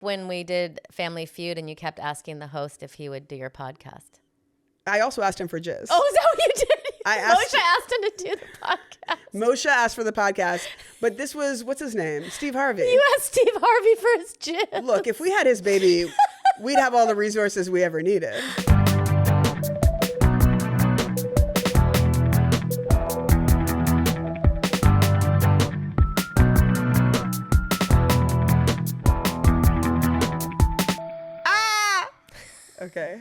when we did Family Feud and you kept asking the host if he would do your podcast? I also asked him for jizz. Oh, is that what you did? Moshe asked him to do the podcast. Moshe asked for the podcast, but this was, what's his name? Steve Harvey. You asked Steve Harvey for his jizz. Look, if we had his baby, we'd have all the resources we ever needed. Okay.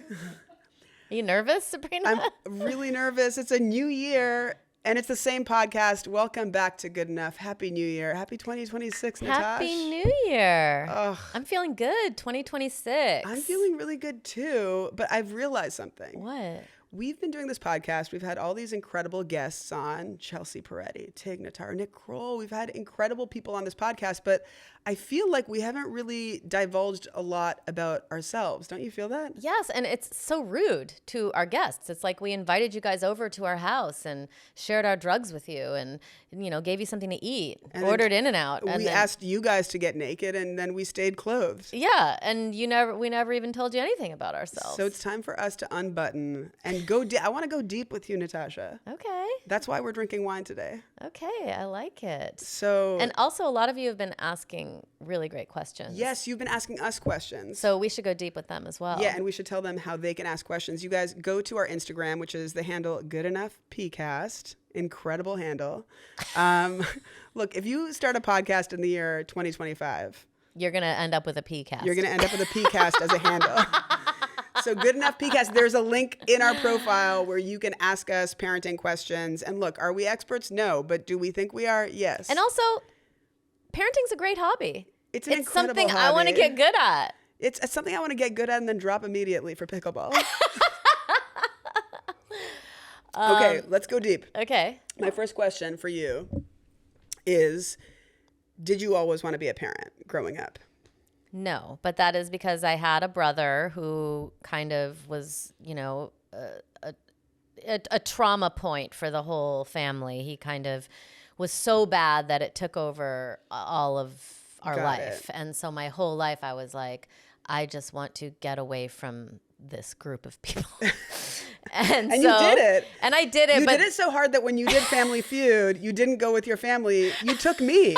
Are you nervous, Sabrina? I'm really nervous. It's a new year, and it's the same podcast. Welcome back to Good Enough. Happy New Year. Happy 2026, Natasha. Happy New Year. Ugh. I'm feeling good, 2026. I'm feeling really good, too, but I've realized something. What? We've been doing this podcast. We've had all these incredible guests on, Chelsea Peretti, Tig Notaro, Nick Kroll. We've had incredible people on this podcast, but I feel like we haven't really divulged a lot about ourselves. Don't you feel that? Yes, and it's so rude to our guests. It's like we invited you guys over to our house and shared our drugs with you and, you know, gave you something to eat, and ordered In-N-Out. We asked you guys to get naked, and then we stayed clothed. Yeah, and we never even told you anything about ourselves. So it's time for us to unbutton and go I want to go deep with you, Natasha. Okay. That's why we're drinking wine today. Okay, I like it. So, and also a lot of you have been asking really great questions. Yes, you've been asking us questions. So we should go deep with them as well. Yeah, and we should tell them how they can ask questions. You guys go to our Instagram, which is the handle Good Enough PCast. Incredible handle. Look, if you start a podcast in the year 2025, you're going to end up with a PCast. You're going to end up with a PCast as a handle. So Good Enough PCast, there's a link in our profile where you can ask us parenting questions. And look, are we experts? No. But do we think we are? Yes. And also, parenting's a great hobby. It's something hobby. I want to get good at. It's something I want to get good at and then drop immediately for pickleball. Okay, let's go deep. Okay. My first question for you is, did you always want to be a parent growing up? No, but that is because I had a brother who kind of was, you know, a trauma point for the whole family. He kind of was so bad that it took over all of our life. And so my whole life I was like, I just want to get away from this group of people. And so, you did it. And I did it. You did it so hard that when you did Family Feud, you didn't go with your family. You took me.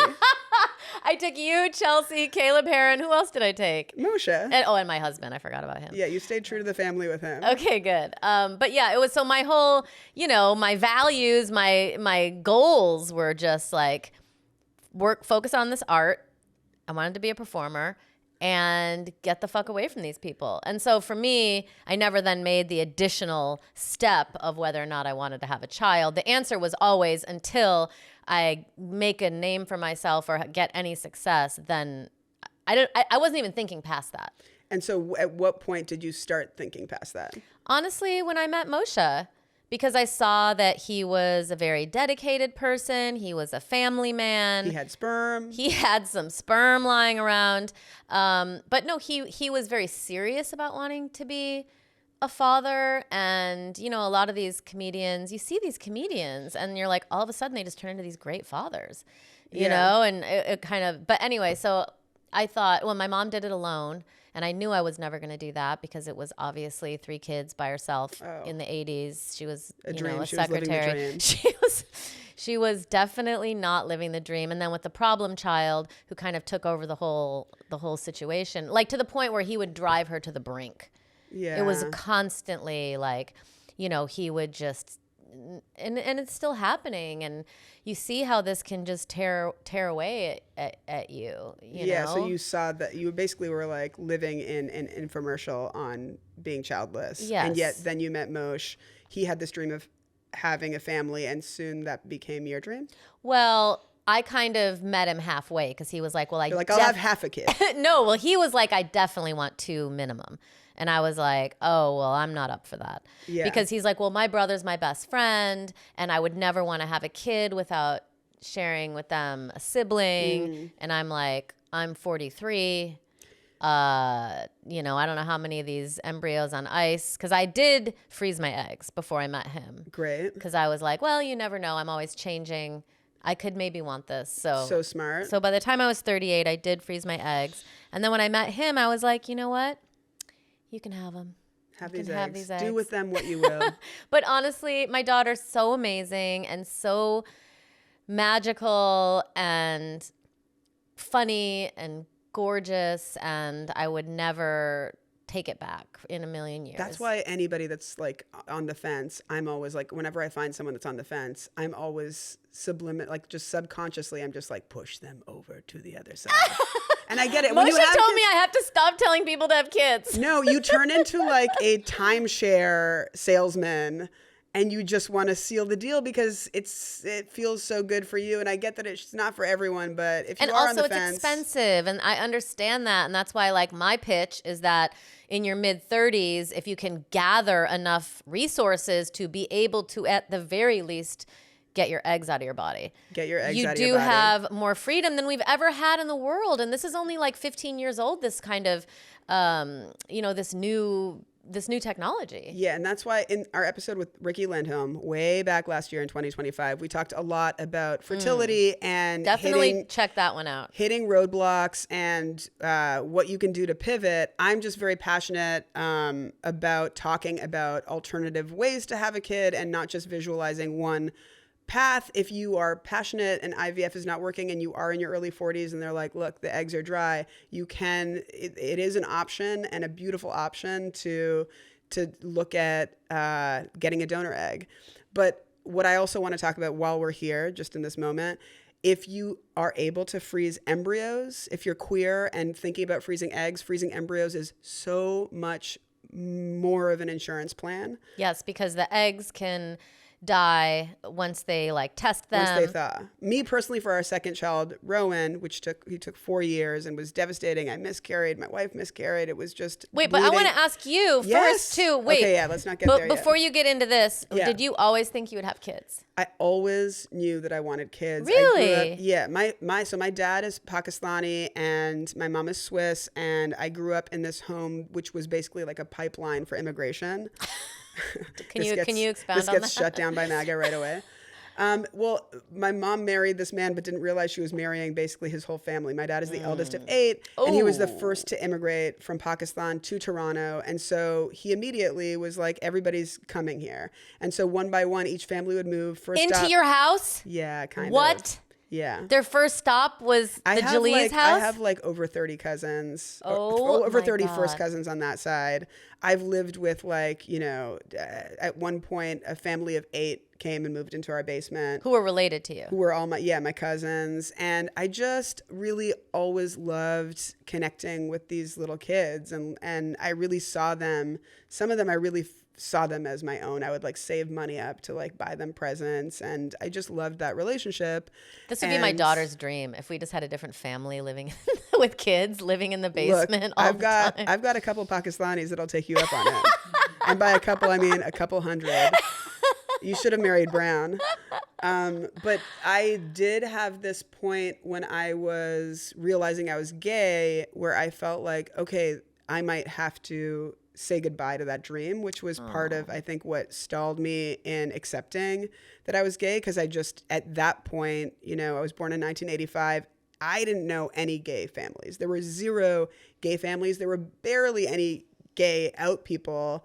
I took you, Chelsea, Caleb Heron. Who else did I take? Moshe. And my husband. I forgot about him. Yeah, you stayed true to the family with him. Okay, good. But yeah, it was so my whole, you know, my values, my goals were just like focus on this art. I wanted to be a performer and get the fuck away from these people. And so for me, I never then made the additional step of whether or not I wanted to have a child. The answer was always until I make a name for myself or get any success, then I wasn't even thinking past that. And so at what point did you start thinking past that? Honestly, when I met Moshe, because I saw that he was a very dedicated person. He was a family man. He had sperm. He had some sperm lying around. But no, he was very serious about wanting to be a father. And, you know, a lot of these comedians, you see these comedians and you're like, all of a sudden they just turn into these great fathers, you know? And it kind of, but anyway, so I thought, well, my mom did it alone. And I knew I was never going to do that because it was obviously 3 kids by herself in the 80s. She was, a secretary. She was definitely not living the dream. And then with the problem child who kind of took over the whole situation, like to the point where he would drive her to the brink. Yeah. It was constantly like, you know, he would just, and it's still happening. And you see how this can just tear away at you, you know? So you saw that you basically were like living in an infomercial on being childless. Yes. And yet then you met Moshe. He had this dream of having a family, and soon that became your dream? Well, I kind of met him halfway because he was like, well, I'll have half a kid. No, well, he was like, I definitely want 2 minimum. And I was like, oh, well, I'm not up for that. Yeah. Because he's like, well, my brother's my best friend, and I would never want to have a kid without sharing with them a sibling. And I'm like, I'm 43. You know, I don't know how many of these embryos on ice, because I did freeze my eggs before I met him. Great. Because I was like, well, you never know. I'm always changing I could maybe want this. So smart. So by the time I was 38, I did freeze my eggs. And then when I met him, I was like, you know what? You can have them. Have these eggs. Do with them what you will. But honestly, my daughter's so amazing and so magical and funny and gorgeous, and I would never take it back in a million years. That's why anybody that's like on the fence, I'm always like, whenever I find someone that's on the fence, I'm always like just subconsciously, I'm just like, push them over to the other side. And I get it. Moshe told me I have to stop telling people to have kids. No, you turn into like a timeshare salesman, and you just want to seal the deal because it feels so good for you. And I get that it's not for everyone, but if you are on the fence. And also it's expensive, and I understand that. And that's why like my pitch is that in your mid-30s, if you can gather enough resources to be able to, at the very least, get your eggs out of your body. Get your eggs out of your your body. You do have more freedom than we've ever had in the world. And this is only like 15 years old, this kind of, this new technology. Yeah, and that's why in our episode with Ricky Lindholm, way back last year in 2025, we talked a lot about fertility and definitely check that one out. Hitting roadblocks and what you can do to pivot. I'm just very passionate about talking about alternative ways to have a kid and not just visualizing one path. If you are passionate and IVF is not working and you are in your early 40s and they're like, look, the eggs are dry, you can, it is an option and a beautiful option to look at getting a donor egg. But what I also want to talk about while we're here, just in this moment, if you are able to freeze embryos, if you're queer and thinking about freezing eggs, freezing embryos is so much more of an insurance plan. Yes, because the eggs can die once they like test them. Once they thaw. Me personally, for our second child, Rowan, he took 4 years and was devastating. I miscarried. My wife miscarried. It was just Wait, bleeding. but I want to ask you first too. Wait. Okay, yeah, let's not get there yet. Before you get into this, did you always think you would have kids? I always knew that I wanted kids. Really? Yeah. So my dad is Pakistani and my mom is Swiss, and I grew up in this home which was basically like a pipeline for immigration. Can you expound on that? This gets shut down by MAGA right away. Well, my mom married this man, but didn't realize she was marrying basically his whole family. My dad is the eldest of 8, and he was the first to immigrate from Pakistan to Toronto. And so he immediately was like, everybody's coming here. And so one by one, each family would move. Into your house? Yeah, kind of. What? Yeah. Their first stop was the Jalees house? I have like over 30 cousins. Oh, over my 30 God. first cousins on that side. I've lived with like, at one point, a family of 8 came and moved into our basement. Who were related to you? Who were all my cousins. And I just really always loved connecting with these little kids. And I really saw them, some of them I really saw them as my own. I would like save money up to like buy them presents, and I just loved that relationship. This would be my daughter's dream if we just had a different family living with kids living in the basement. Look, all I've got time. I've got a couple Pakistanis that'll take you up on it, and by a couple I mean a couple hundred. You should have married Brown. But I did have this point when I was realizing I was gay where I felt like, okay, I might have to say goodbye to that dream, which was part of, I think, what stalled me in accepting that I was gay. Because I just, at that point, I was born in 1985. I didn't know any gay families. There were 0 gay families. There were barely any gay out people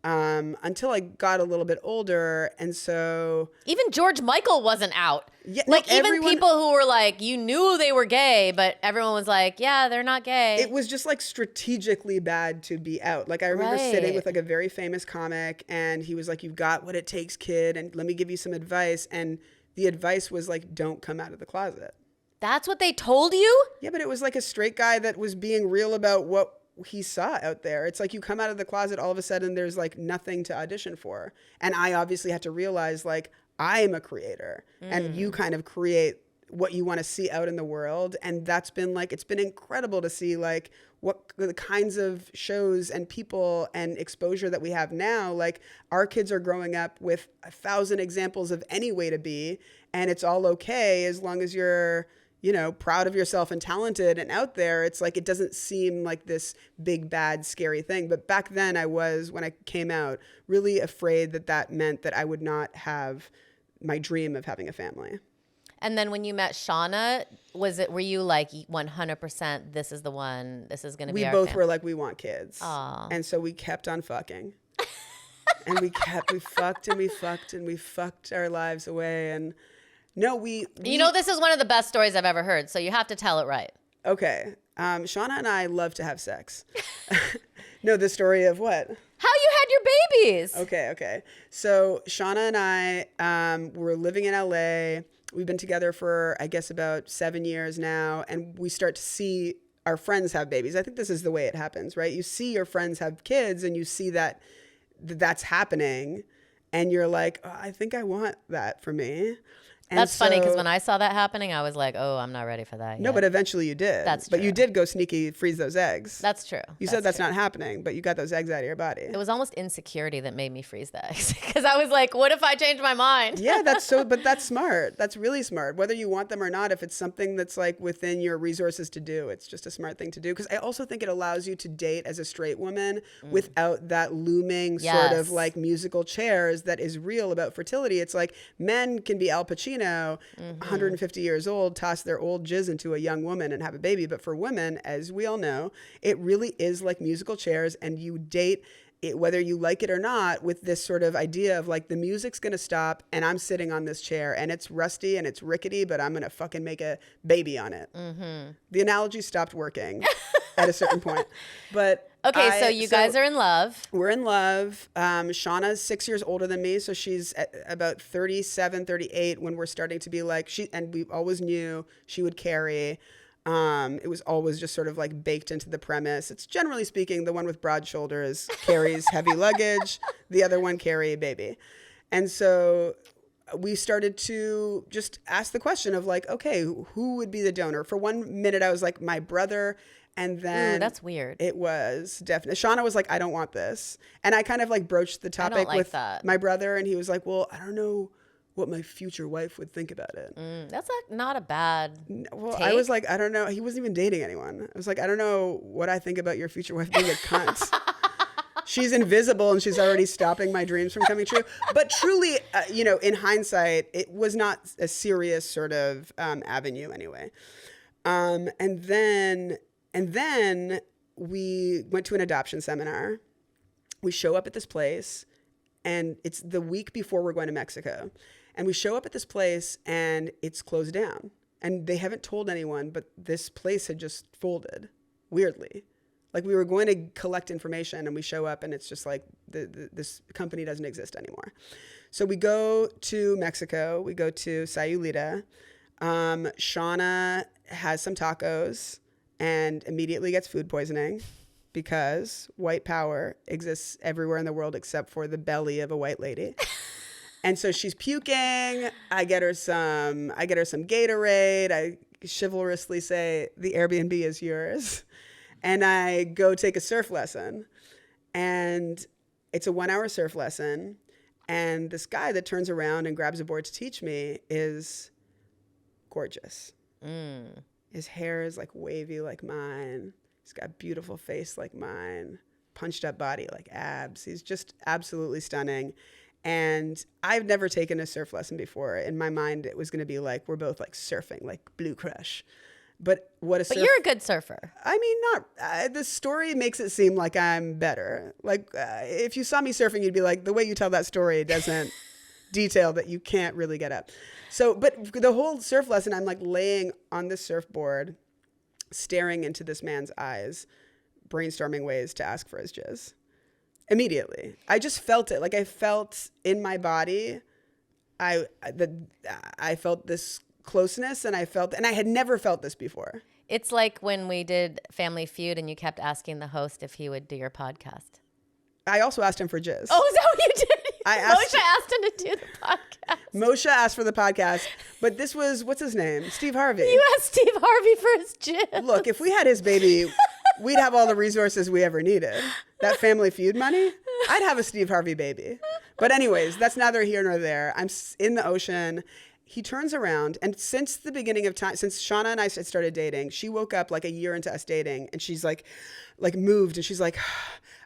until I got a little bit older. And so even George Michael wasn't out. Yeah, like even people who were like, you knew they were gay, but everyone was like, yeah, they're not gay. It was just like strategically bad to be out. Like I remember sitting with like a very famous comic, and he was like, you've got what it takes, kid, and let me give you some advice. And the advice was like, don't come out of the closet. That's what they told you? Yeah, but it was like a straight guy that was being real about what he saw out there. It's like you come out of the closet, all of a sudden there's like nothing to audition for. And I obviously had to realize like I'm a creator and you kind of create what you want to see out in the world. And that's been like, it's been incredible to see like what the kinds of shows and people and exposure that we have now. Like our kids are growing up with 1,000 examples of any way to be, and it's all okay as long as you're proud of yourself and talented and out there. It's like, it doesn't seem like this big, bad, scary thing. But back then I was, when I came out, really afraid that meant that I would not have my dream of having a family. And then when you met Shauna, were you like 100%, this is the one, this is going to be We our both family? were like, we want kids. Aw. And so we kept on fucking. And we fucked and we fucked and we fucked our lives away. And no, You know, this is one of the best stories I've ever heard, so you have to tell it right. Okay. Shauna and I love to have sex. No, the story of what? How you had your babies. Okay. So Shauna and I were living in LA. We've been together for, I guess, about 7 years now. And we start to see our friends have babies. I think this is the way it happens, right? You see your friends have kids and you see that that's happening. And you're like, oh, I think I want that for me. And That's funny because when I saw that happening, I was like, oh, I'm not ready for that No, yet. but eventually you did. That's But true. you did go sneaky freeze those eggs. That's true. You said that's true. not happening, but you got those eggs out of your body. It was almost insecurity that made me freeze the eggs because I was like, what if I change my mind? Yeah, but that's smart. That's really smart. Whether you want them or not, if it's something that's like within your resources to do, it's just a smart thing to do. Because I also think it allows you to date as a straight woman without that looming sort of Yes. like musical chairs that is real about fertility. It's like men can be Al Pacino, 150 years old, toss their old jizz into a young woman and have a baby. But for women, as we all know, it really is like musical chairs, and you date it, whether you like it or not, with this sort of idea of like the music's going to stop and I'm sitting on this chair and it's rusty and it's rickety, but I'm going to fucking make a baby on it. The analogy stopped working at a certain point. But Okay, so you guys are in love. We're in love. Shauna's 6 years older than me, so she's at about 37, 38 when we're starting to be like, and we always knew she would carry. It was always just sort of like baked into the premise. It's generally speaking, the one with broad shoulders carries heavy luggage. The other one carry a baby. And so we started to just ask the question of like, okay, who would be the donor? For 1 minute, I was like, my brother. And then that's weird. It was definitely, Shauna was like, I don't want this. And I kind of like broached the topic like with that. my brother, and he was like, well, I don't know what my future wife would think about it. That's not a bad Well, take. I was like, I don't know. He wasn't even dating anyone. I was like, I don't know what I think about your future wife being a cunt. She's invisible and she's already stopping my dreams from coming true. But truly, in hindsight, it was not a serious sort of avenue anyway. And then we went to an adoption seminar. We show up at this place, and it's the week before we're going to Mexico. And we show up at this place, and it's closed down. And they haven't told anyone, but this place had just folded, weirdly. Like we were going to collect information, and we show up, and it's just like this company doesn't exist anymore. So we go to Mexico. We go to Sayulita. Shauna has some tacos and immediately gets food poisoning because white power exists everywhere in the world except for the belly of a white lady. And so she's puking. I get her some Gatorade. I chivalrously say, the Airbnb is yours. And I go take a surf lesson. And it's a 1-hour surf lesson. And this guy that turns around and grabs a board to teach me is gorgeous. His hair is like wavy like mine. He's got a beautiful face like mine, punched up body like abs. He's just absolutely stunning. And I've never taken a surf lesson before. In my mind, it was going to be like, we're both like surfing, like Blue Crush. But what a surf... But you're a good surfer. I mean, not... the story makes it seem like I'm better. Like, if you saw me surfing, you'd be like, the way you tell that story doesn't detail that you can't really get up. So, but the whole surf lesson, I'm like laying on the surfboard, staring into this man's eyes, brainstorming ways to ask for his jizz. Immediately. I just felt it. Like I felt in my body, I felt this closeness, and I had never felt this before. It's like when we did Family Feud and you kept asking the host if he would do your podcast. I also asked him for jizz. Oh, is that what you did? Moshe asked him to do the podcast. Moshe asked for the podcast, but this was, what's his name? Steve Harvey. You asked Steve Harvey for his jizz. Look, if we had his baby, we'd have all the resources we ever needed. That Family Feud money, I'd have a Steve Harvey baby. But anyways, that's neither here nor there. I'm in the ocean. He turns around, and since the beginning of time, since Shauna and I started dating, she woke up like a year into us dating, and she's like moved, and she's like,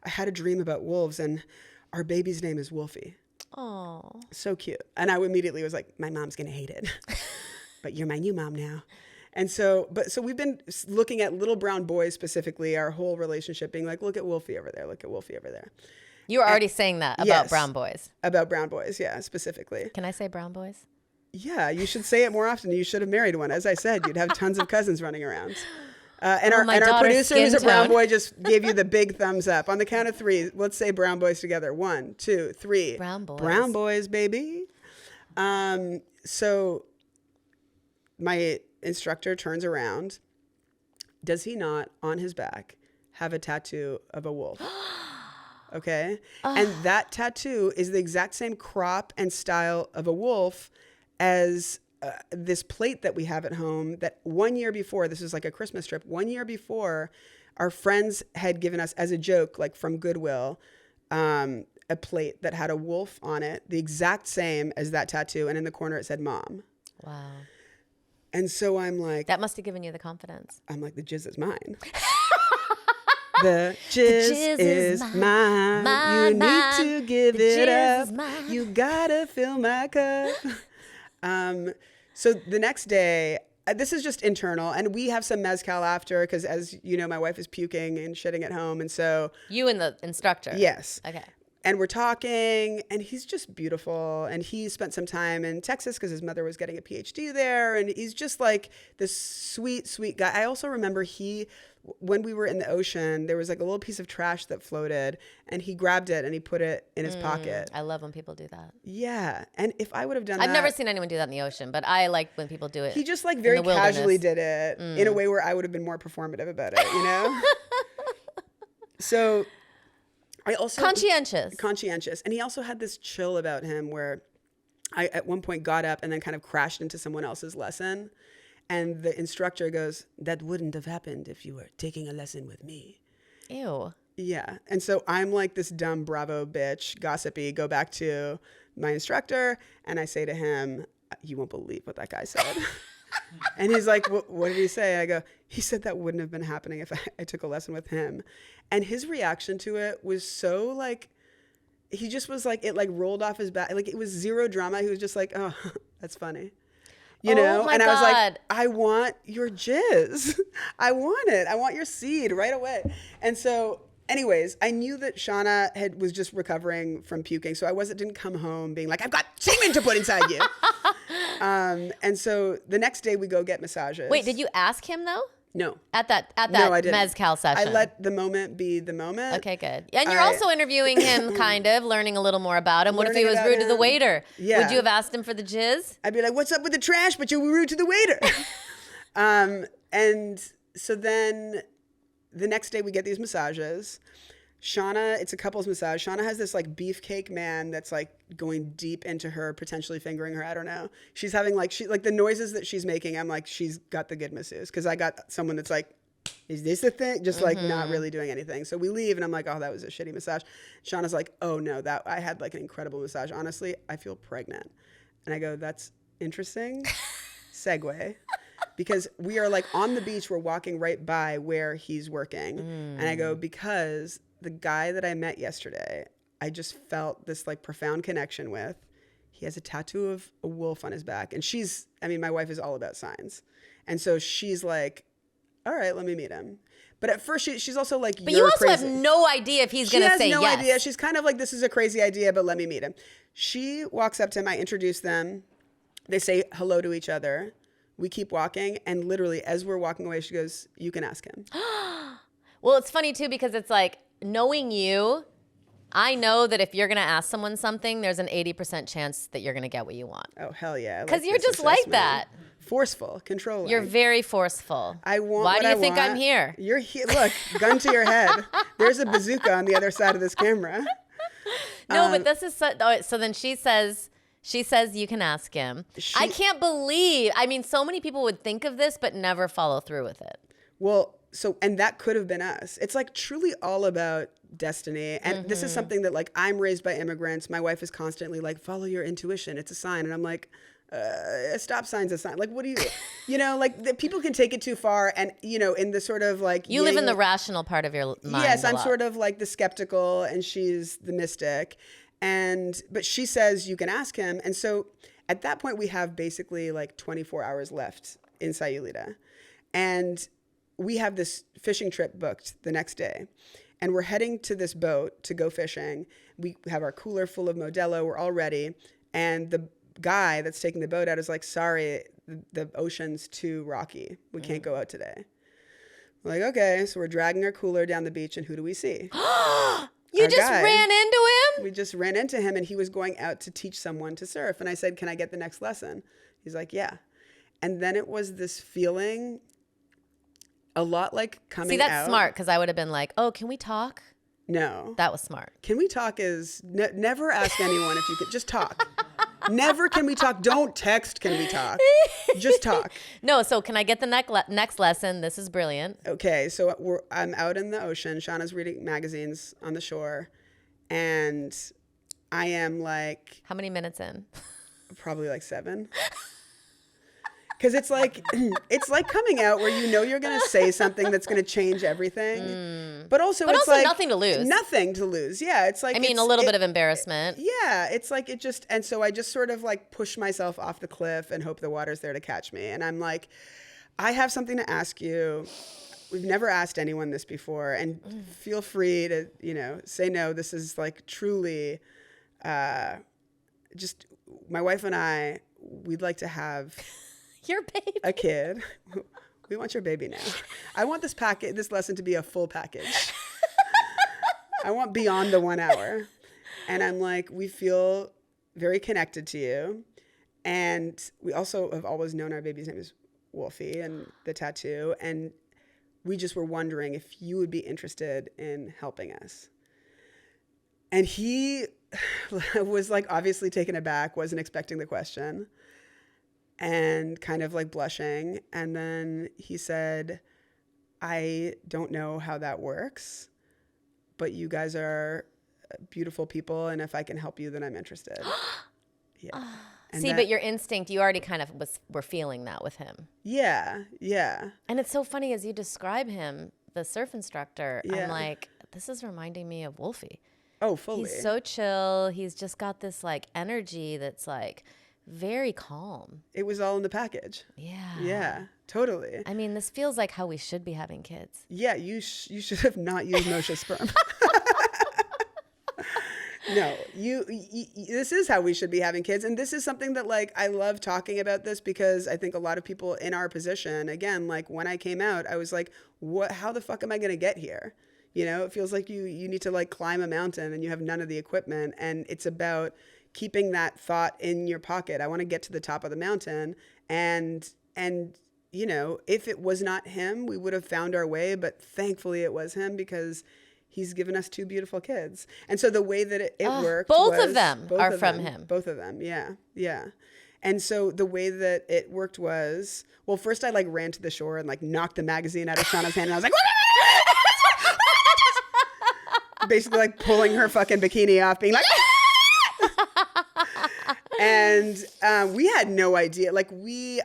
I had a dream about wolves, and our baby's name is Wolfie. Oh. So cute. And I immediately was like, my mom's going to hate it. but you're my new mom now. And so we've been looking at little brown boys specifically, our whole relationship being like, look at Wolfie over there. Look at Wolfie over there. You were already saying that about Yes. brown boys. About brown boys, yeah, specifically. Can I say brown boys? Yeah, you should say it more often. You should have married one. As I said, you'd have tons of cousins running around. And our daughter's producer, who's a skin brown tone. boy, just gave you the big thumbs up. On the count of three, let's say brown boys together. 1, 2, 3. Brown boys. Brown boys, baby. So my instructor turns around. Does he not, on his back, have a tattoo of a wolf? Okay. And that tattoo is the exact same crop and style of a wolf as this plate that we have at home that 1 year before, this is like a Christmas trip, 1 year before, our friends had given us as a joke, like from Goodwill, a plate that had a wolf on it, the exact same as that tattoo. And in the corner it said mom. Wow. And so I'm like, That must have given you the confidence. I'm like, the jizz is mine. The jizz is mine. You need to give it up. You gotta fill my cup. So the next day, this is just internal, and we have some mezcal after because, as you know, my wife is puking and shitting at home, and so You and the instructor. yes. Okay. And we're talking, and he's just beautiful. And he spent some time in Texas because his mother was getting a PhD there. And he's just like this sweet, sweet guy. I also remember when we were in the ocean, there was like a little piece of trash that floated, and he grabbed it and he put it in his pocket. I love when people do that. Yeah. And if I would have done I've that. never seen anyone do that in the ocean, but I like when people do it. He just like in very the wilderness. casually did it in a way where I would have been more performative about it, you know? So I also conscientious. And he also had this chill about him where I at one point got up and then kind of crashed into someone else's lesson. And the instructor goes, that wouldn't have happened if you were taking a lesson with me. Ew. Yeah. And so I'm like this dumb Bravo bitch, gossipy, go back to my instructor. And I say to him, you won't believe what that guy said. And he's like, what did he say? And I go, he said that wouldn't have been happening if I took a lesson with him. And his reaction to it was so like, he just was like, it like rolled off his back. Like it was zero drama. He was just like, oh, that's funny. You know? my And I was God. like, I want your jizz. I want it. I want your seed right away. And so anyways, I knew that Shauna was just recovering from puking. So didn't come home being like, I've got semen to put inside you. And so the next day we go get massages. Wait, did you ask him though? No. At that No, I didn't. mezcal session? I let the moment be the moment. Okay, good. And you're also interviewing him, kind of, learning a little more about him. What if he Learning was about rude to the him. waiter? Yeah. Would you have asked him for the jizz? I'd be like, what's up with the trash? But you were rude to the waiter. And so then the next day we get these massages. Shauna, it's a couples massage. Shauna has this like beefcake man that's like going deep into her, potentially fingering her. I don't know. She's having like, the noises that she's making. I'm like, she's got the good masseuse. Cause I got someone that's like, is this the thing? Just like not really doing anything. So we leave and I'm like, oh, that was a shitty massage. Shauna's like, oh no, I had like an incredible massage. Honestly, I feel pregnant. And I go, that's interesting. Segue. Because we are like on the beach, we're walking right by where he's working. And I go, because the guy that I met yesterday, I just felt this like profound connection with. He has a tattoo of a wolf on his back. And my wife is all about signs. And so she's like, all right, let me meet him. But at first she's also like, But you also crazy. have no idea if he's going to say She has no yes. idea. She's kind of like, this is a crazy idea, but let me meet him. She walks up to him. I introduce them. They say hello to each other. We keep walking. And literally as we're walking away, she goes, you can ask him. Well, it's funny too, because it's like, knowing you, I know that if you're going to ask someone something, there's an 80% chance that you're going to get what you want. Oh, hell yeah. Because you're just like that. Forceful, controlling. You're very forceful. I want Why what do you I think want. I'm here? You're here. Look, gun to your head. There's a bazooka on the other side of this camera. No, but this is so then she says you can ask him. I can't believe. I mean, so many people would think of this but never follow through with it. Well, and that could have been us. It's like truly all about destiny. And this is something that like I'm raised by immigrants. My wife is constantly like, follow your intuition. It's a sign. And I'm like, a stop sign's a sign. Like, what do you know, like people can take it too far. And, you know, in the sort of like. You live in the rational part of your mind. Yes, I'm sort of like the skeptical and she's the mystic. But she says you can ask him. And so at that point, we have basically like 24 hours left in Sayulita. And we have this fishing trip booked the next day. And we're heading to this boat to go fishing. We have our cooler full of Modelo. We're all ready. And the guy that's taking the boat out is like, sorry, the ocean's too rocky. We can't go out today. We're like, okay. So we're dragging our cooler down the beach. And who do we see? You just ran into him? We just ran into him, and he was going out to teach someone to surf. And I said, can I get the next lesson? He's like, yeah. And then it was this feeling a lot like coming out. See, that's smart, because I would have been like, oh, can we talk? No. That was smart. Can we talk is never ask anyone if you could just talk. Never can we talk. Don't text can we talk. Just talk. No, so can I get the next lesson? This is brilliant. Okay, so I'm out in the ocean. Shauna's reading magazines on the shore. And I am like... How many minutes in? Probably like 7. Because it's like coming out where you know you're going to say something that's going to change everything. But also it's like... nothing to lose. Nothing to lose. Yeah, it's like... I mean, a little bit of embarrassment. Yeah, it's like it just... And so I just sort of like push myself off the cliff and hope the water's there to catch me. And I'm like, I have something to ask you. We've never asked anyone this before. And feel free to, say no. This is like truly just... My wife and I, we'd like to have... Your baby. A kid. We want your baby now. I want this lesson to be a full package. I want beyond the 1 hour. And I'm like, we feel very connected to you. And we also have always known our baby's name is Wolfie and the tattoo. And we just were wondering if you would be interested in helping us. And he was like obviously taken aback, wasn't expecting the question. And kind of like blushing. And then he said, I don't know how that works, but you guys are beautiful people. And if I can help you, then I'm interested. Yeah. See, but your instinct, you already kind of were feeling that with him. Yeah. Yeah. And it's so funny as you describe him, the surf instructor, Yeah. I'm like, this is reminding me of Wolfie. Oh, fully. He's so chill. He's just got this like energy that's like, very calm. It was all in the package. Yeah. Yeah, totally. I mean, this feels like how we should be having kids. Yeah, you should have not used Moshe's sperm. No, this is how we should be having kids. And this is something that like, I love talking about this because I think a lot of people in our position, again, like when I came out, I was like, how the fuck am I going to get here? It feels like you need to like climb a mountain and you have none of the equipment. And it's about keeping that thought in your pocket. I want to get to the top of the mountain. And if it was not him, we would have found our way. But thankfully it was him because he's given us 2 beautiful kids. And so the way that it worked both was... of them are from him. Both of them, yeah. Yeah. And so the way that it worked was... Well, first I like ran to the shore and like knocked the magazine out of Shauna's hand. And I was like... basically like pulling her fucking bikini off, being like... And we had no idea.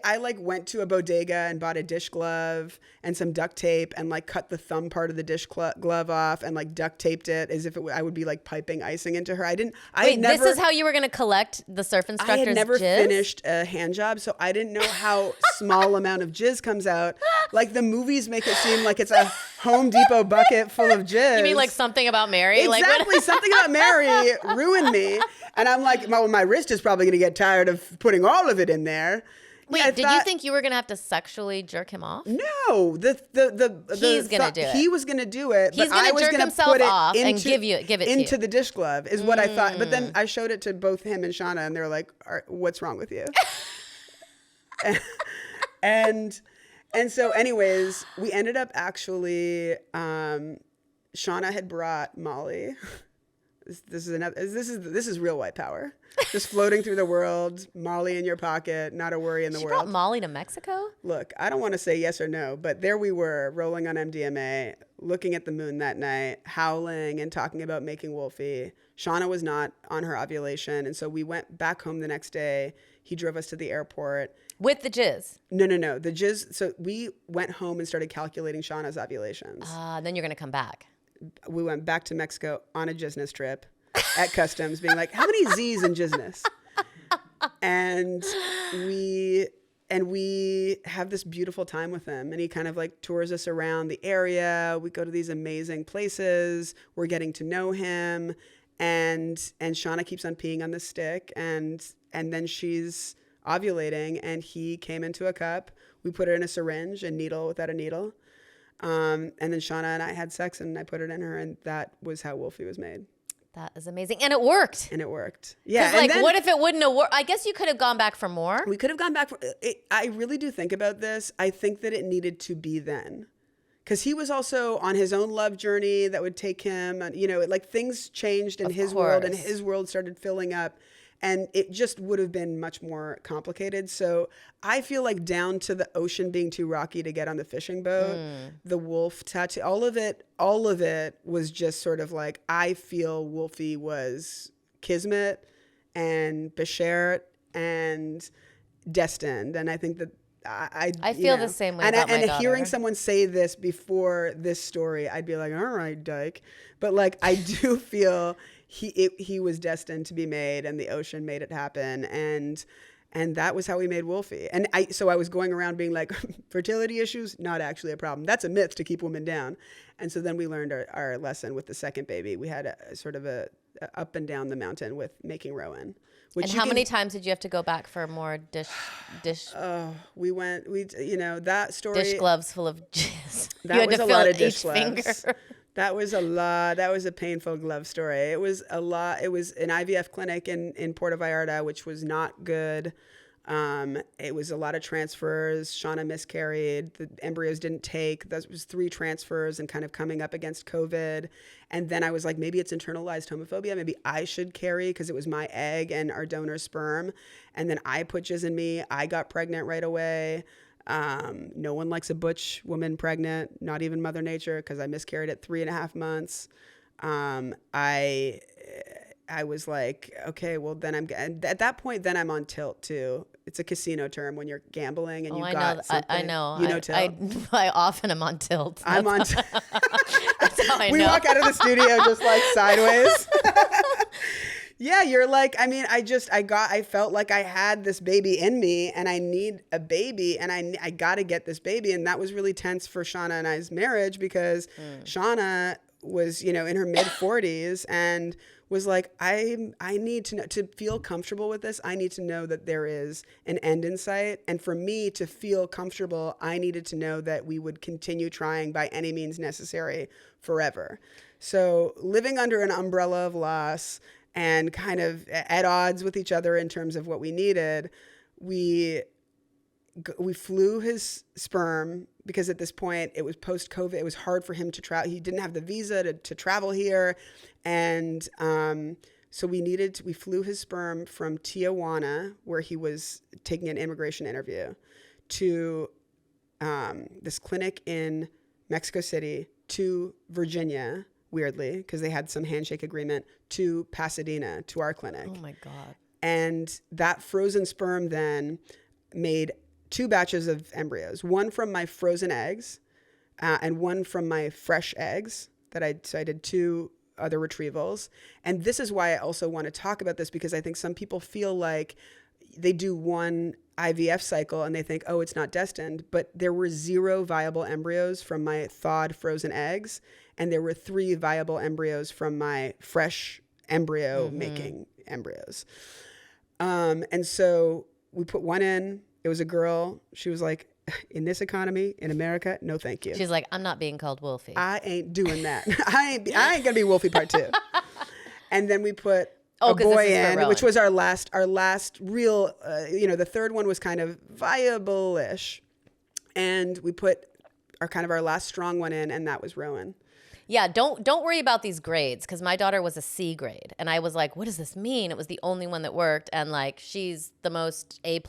I went to a bodega and bought a dish glove and some duct tape and like cut the thumb part of the dish glove off and like duct taped it as if I would be like piping icing into her. This is how you were going to collect the surf instructor's jizz? I had never finished a hand job, so I didn't know how small amount of jizz comes out. Like the movies make it seem like it's a Home Depot bucket full of jizz. You mean like Something About Mary? Exactly. Something About Mary ruined me. And I'm like, my wrist is probably going to get tired of putting all of it in there. Wait, did you think you were going to have to sexually jerk him off? No. He's going to do it. He was going to do it. He's going to jerk himself off and give it into the dish glove is what I thought. But then I showed it to both him and Shauna and they were like, what's wrong with you? and so anyways, we ended up actually, Shauna had brought Molly. This is real white power. Just floating through the world, Molly in your pocket, not a worry in the world. She brought Molly to Mexico? Look, I don't want to say yes or no, but there we were, rolling on MDMA, looking at the moon that night, howling and talking about making Wolfie. Shauna was not on her ovulation, and so we went back home the next day. He drove us to the airport. With the jizz? No. The jizz, so we went home and started calculating Shauna's ovulations. Then you're going to come back. We went back to Mexico on a jizness trip at customs being like, how many Z's in jizness? And we have this beautiful time with him, and he kind of like tours us around the area. We go to these amazing places. We're getting to know him, and Shauna keeps on peeing on the stick, and then she's ovulating, and he came into a cup. We put it in a syringe, a needle without a needle. And then Shauna and I had sex, and I put it in her, and that was how Wolfie was made. That is amazing. And it worked. Yeah. Like, what if it wouldn't have worked? I guess you could have gone back for more. We could have gone back for it. I really do think about this. I think that it needed to be then. Because he was also on his own love journey that would take him. And, like things changed in his world, and his world started filling up. And it just would have been much more complicated. So I feel like down to the ocean being too rocky to get on the fishing boat, the wolf tattoo, all of it was just sort of like, I feel Wolfie was kismet and beshert and destined. And I think that I feel the same way about my daughter. And hearing someone say this before this story, I'd be like, all right, dyke. But like, I do feel he was destined to be made, and the ocean made it happen. And that was how we made Wolfie. And so I was going around being like, fertility issues, not actually a problem. That's a myth to keep women down. And so then we learned our lesson with the second baby. We had a sort of a up and down the mountain with making Rowan. And how many times did you have to go back for more dish? Oh, that story. Dish gloves full of jizz. That was a lot of dish gloves. That was a lot. That was a painful glove story. It was a lot. It was an IVF clinic in Puerto Vallarta, which was not good. It was a lot of transfers. Shauna miscarried. The embryos didn't take. That was 3 transfers and kind of coming up against COVID. And then I was like, maybe it's internalized homophobia. Maybe I should carry because it was my egg and our donor's sperm. And then I put jizz in me. I got pregnant right away. No one likes a butch woman pregnant, not even Mother Nature, because I miscarried at 3.5 months. I was like, okay, well then at that point, then I'm on tilt too. It's a casino term when you're gambling and something. I know. You know tilt? I often am on tilt. I'm on tilt. That's how I know. We walk out of the studio just like sideways. Yeah, you're like, I mean, I felt like I had this baby in me, and I need a baby, and I got to get this baby. And that was really tense for Shauna and I's marriage, because Shauna was, in her mid 40s and was like, I need to know, to feel comfortable with this. I need to know that there is an end in sight. And for me to feel comfortable, I needed to know that we would continue trying by any means necessary forever. So living under an umbrella of loss and kind of at odds with each other in terms of what we needed, we flew his sperm, because at this point it was post-COVID. It was hard for him to travel. He didn't have the visa to travel here. And so we flew his sperm from Tijuana, where he was taking an immigration interview, to this clinic in Mexico City, to Virginia, weirdly, because they had some handshake agreement, to Pasadena, to our clinic. Oh my God. And that frozen sperm then made 2 batches of embryos, one from my frozen eggs and one from my fresh eggs so I did 2 other retrievals. And this is why I also want to talk about this, because I think some people feel like they do one IVF cycle and they think, oh, it's not destined. But there were 0 viable embryos from my thawed frozen eggs, and there were 3 viable embryos from my fresh embryo making embryos. And so we put one in. It was a girl. She was like, in this economy, in America, no thank you. She's like, I'm not being called Wolfie. I ain't doing that. I ain't gonna be Wolfie part 2. And then we put a boy in, which was our last real, the third one was kind of viable-ish. And we put our last strong one in, and that was Rowan. Yeah, don't worry about these grades, because my daughter was a C grade, and I was like, what does this mean? It was the only one that worked, and like, she's the most A+.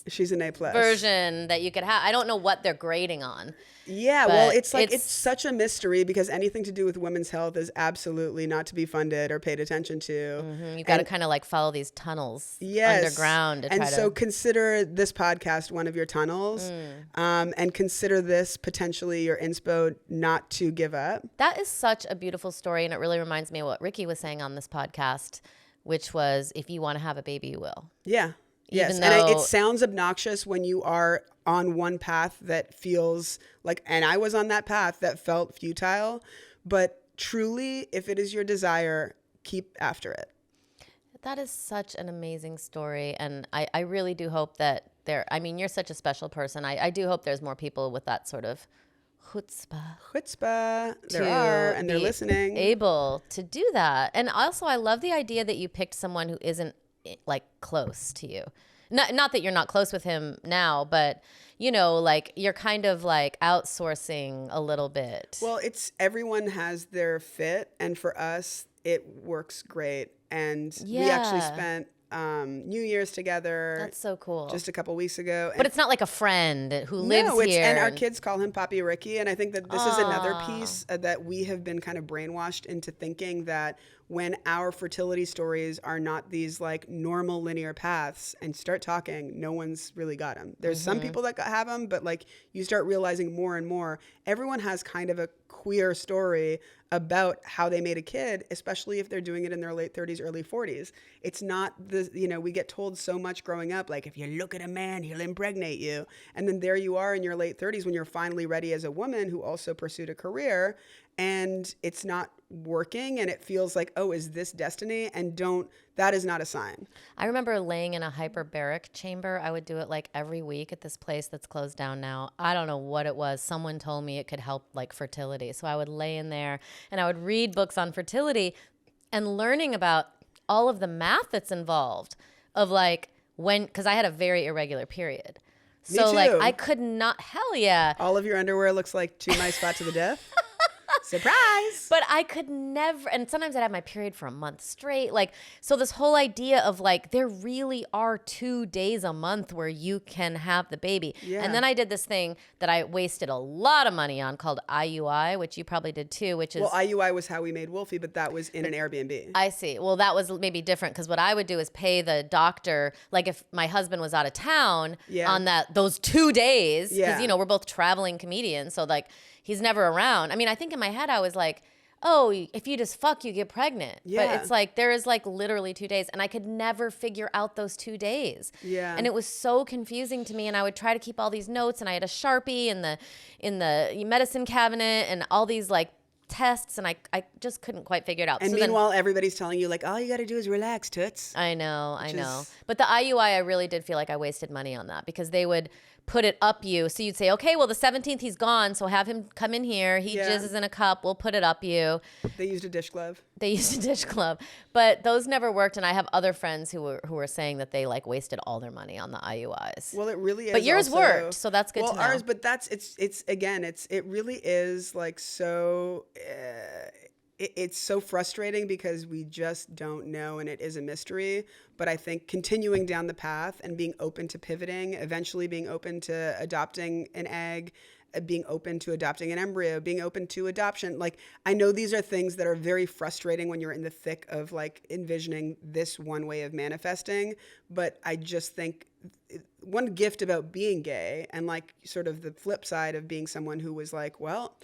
She's an A+ version that you could have. I don't know what they're grading on. Yeah, well, it's like it's such a mystery, because anything to do with women's health is absolutely not to be funded or paid attention to. Mm-hmm. You've got to kind of like follow these tunnels underground. So consider this podcast one of your tunnels, and consider this potentially your inspo not to give up. That is such a beautiful story, and it really reminds me of what Ricky was saying on this podcast, which was, if you want to have a baby, you will. Yeah. Yes, Even and it though, sounds obnoxious when you are on one path that feels like, and I was on that path that felt futile, but truly, if it is your desire, keep after it. that is such an amazing story. And I really do hope that I mean, you're such a special person. I do hope there's more people with that sort of chutzpah Chutzpah, there are, to and they're be listening. able to do that. And also, I love the idea that you picked someone who isn't like close to you. Not that you're not close with him now, but you know, like you're kind of like outsourcing a little bit. Well, it's everyone has their fit, and for us, it works great. And we actually Yeah, spent New Year's together that's so cool. just a couple weeks ago. But And it's not like a friend who lives no, it's here. and our kids call him Papi Ricky, and I think that this is another Aw. piece that we have been kind of brainwashed into thinking that when our fertility stories are not these like normal linear paths and start talking, no one's really got them. There's some people that have them, but like you start realizing more and more, everyone has kind of a queer story about how they made a kid, especially if they're doing it in their late 30s, early 40s. It's not the, you know, we get told so much growing up, like if you look at a man, he'll impregnate you. And then there you are in your late 30s when you're finally ready as a woman who also pursued a career and it's not working and it feels like, oh, is this destiny? And that is not a sign. I remember laying in a hyperbaric chamber. I would do it like every week at this place that's closed down now. I don't know what it was. Someone told me it could help like fertility. So I would lay in there and I would read books on fertility and learning about all of the math that's involved of like because I had a very irregular period. Me So like too. I could not, hell yeah. All of your underwear looks like 2 mice fought to the death. Surprise. But I could never, and sometimes I'd have my period for a month straight. Like, so this whole idea of like, there really are 2 days a month where you can have the baby. Yeah. And then I did this thing that I wasted a lot of money on called IUI, which you probably did too, which is. Well, IUI was how we made Wolfie, but that was in an Airbnb. I see. Well, that was maybe different because what I would do is pay the doctor, like if my husband was out of town Yeah. on those 2 days, because Yeah. you know we're both traveling comedians, so like he's never around. I mean, I think in my head I was like, oh, if you just fuck, you get pregnant. Yeah. But it's like there is like literally 2 days, and I could never figure out those 2 days. Yeah. And it was so confusing to me, and I would try to keep all these notes, and I had a Sharpie in the medicine cabinet, and all these like tests, and I just couldn't quite figure it out. And So then- meanwhile, everybody's telling you, like, all you got to do is relax, toots. I know. is- But the IUI, I really did feel like I wasted money on that because they would put it up you. So you'd say, okay, well, the 17th he's gone, so have him come in here. He Yeah. jizzes in a cup. We'll put it up you. They used a dish glove. They used a dish glove, but those never worked. And I have other friends who were saying that they like wasted all their money on the IUIs. Well, it really is. But yours also- worked, so that's good well, to know. ours, but it really is like so. It's so frustrating because we just don't know, and it is a mystery. But I think continuing down the path and being open to pivoting, eventually being open to adopting an egg, being open to adopting an embryo, being open to adoption. Like, I know these are things that are very frustrating when you're in the thick of like envisioning this one way of manifesting. But I just think one gift about being gay and like sort of the flip side of being someone who was like, well,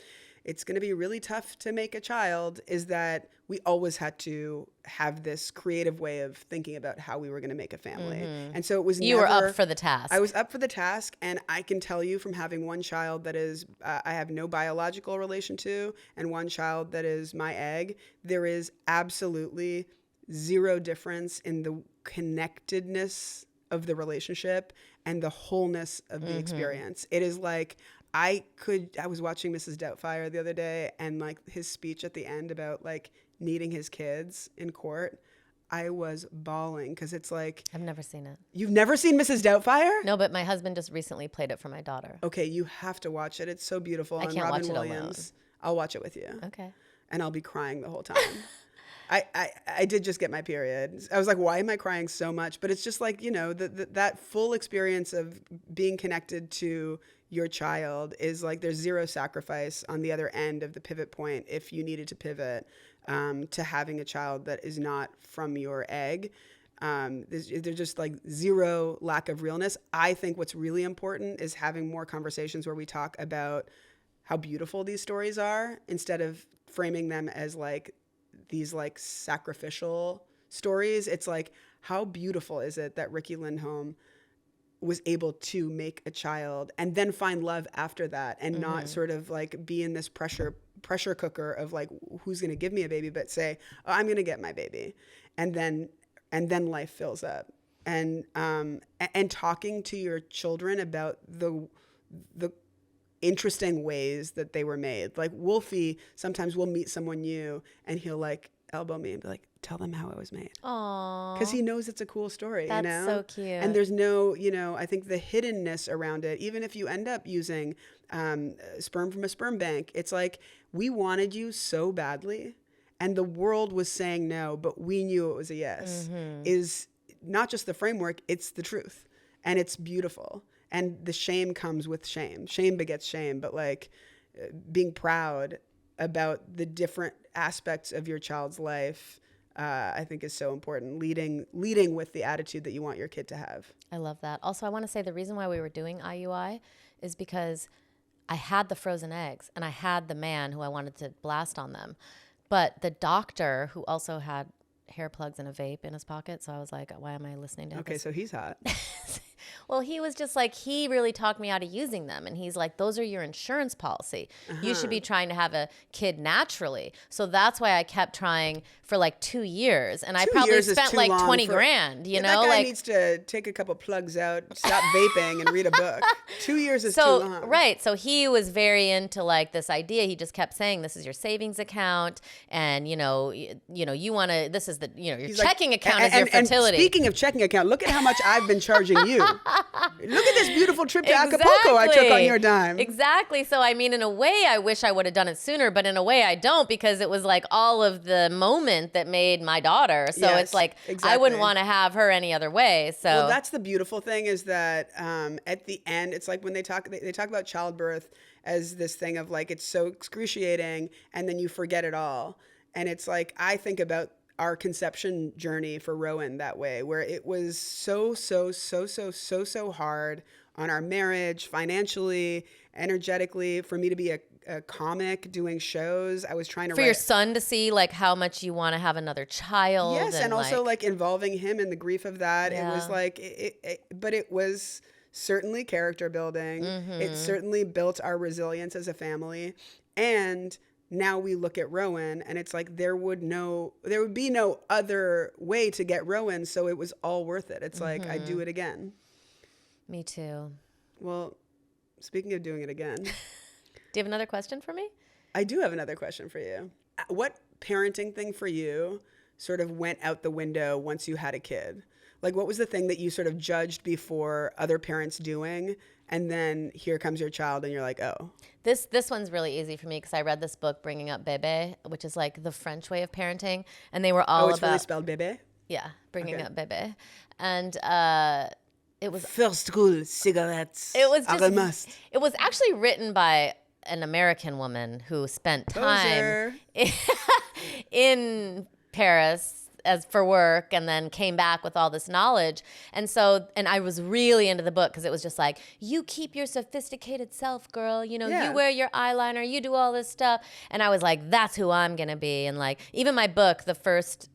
it's going to be really tough to make a child, is that we always had to have this creative way of thinking about how we were going to make a family. And so it was You were up for the task. I was up for the task, and I can tell you from having one child that is I have no biological relation to, and one child that is my egg, there is absolutely zero difference in the connectedness of the relationship and the wholeness of the experience. It is like I was watching Mrs. Doubtfire the other day, and like his speech at the end about like needing his kids in court, I was bawling because it's like, I've never seen it. you've never seen Mrs. Doubtfire? No, but my husband just recently played it for my daughter. Okay, you have to watch it. It's so beautiful. I And can't Robin watch it alone. Williams. I'll watch it with you. Okay. And I'll be crying the whole time. I did just get my period. I was like, why am I crying so much? But it's just like, you know, that full experience of being connected to your child is like, there's zero sacrifice on the other end of the pivot point if you needed to pivot to having a child that is not from your egg. There's just like zero lack of realness. I think what's really important is having more conversations where we talk about how beautiful these stories are instead of framing them as like these like sacrificial stories, it's like, how beautiful is it that Ricky Lindholm was able to make a child and then find love after that, and not sort of like be in this pressure cooker of like, who's going to give me a baby, but say, oh, I'm going to get my baby. And then life fills up. And talking to your children about the interesting ways that they were made. Like Wolfie sometimes will meet someone new and he'll like elbow me and be like, tell them how it was made. Aww. Because he knows it's a cool story. That's you know? so cute. And there's no, I think the hiddenness around it, even if you end up using sperm from a sperm bank, it's like, we wanted you so badly and the world was saying no, but we knew it was a yes, is not just the framework, it's the truth. And it's beautiful. And the shame comes with shame. Shame begets shame. But like being proud about the different aspects of your child's life, I think is so important. Leading with the attitude that you want your kid to have. I love that. Also, I want to say the reason why we were doing IUI is because I had the frozen eggs and I had the man who I wanted to blast on them. But the doctor, who also had hair plugs and a vape in his pocket, so I was like, why am I listening to Okay, this? so he's hot. Well, he was just like, he really talked me out of using them. And he's like, those are your insurance policy. You should be trying to have a kid naturally. So that's why I kept trying for like 2 years. And I probably spent like 20 grand, you know? That guy like, needs to take a couple plugs out, stop vaping, and read a book. 2 years is too long. Right. So he was very into like this idea. He just kept saying, this is your savings account. And, you want to, this is your He's checking like, account is your fertility. And speaking of checking account, look at how much I've been charging you. Look at this beautiful trip to Acapulco I took on your dime. Exactly. So, I mean, in a way, I wish I would have done it sooner, but in a way I don't, because it was like all of the moment that made my daughter. So Yes, it's like, exactly. I wouldn't want to have her any other way. So well, that's the beautiful thing, is that at the end, it's like when they talk about childbirth as this thing of like, it's so excruciating and then you forget it all. And it's like, I think about our conception journey for Rowan that way, where it was so hard on our marriage, financially, energetically, for me to be a comic doing shows. I was trying to for your son to see like how much you want to have another child. Yes, and also like involving him in the grief of that. Yeah. It was like, but it was certainly character building. It certainly built our resilience as a family. And now we look at Rowan and it's like there would be no other way to get Rowan, so it was all worth it. It's like, I'd do it again. Me too. Well, speaking of doing it again. Do you have another question for me? I do have another question for you. What parenting thing for you sort of went out the window once you had a kid? Like, what was the thing that you sort of judged before other parents doing, and then here comes your child and you're like, oh. This one's really easy for me because I read this book, Bringing Up Bebe, which is like the French way of parenting, and they were all it's about really spelled bébé? Yeah, Bringing Okay. Up Bebe, and it was First school cigarettes. It was are just a must. It was actually written by an American woman who spent time in Paris as for work and then came back with all this knowledge. And I was really into the book because it was just like, you keep your sophisticated self, girl. You wear your eyeliner, you do all this stuff. And I was like, that's who I'm going to be. And like, even my book, the first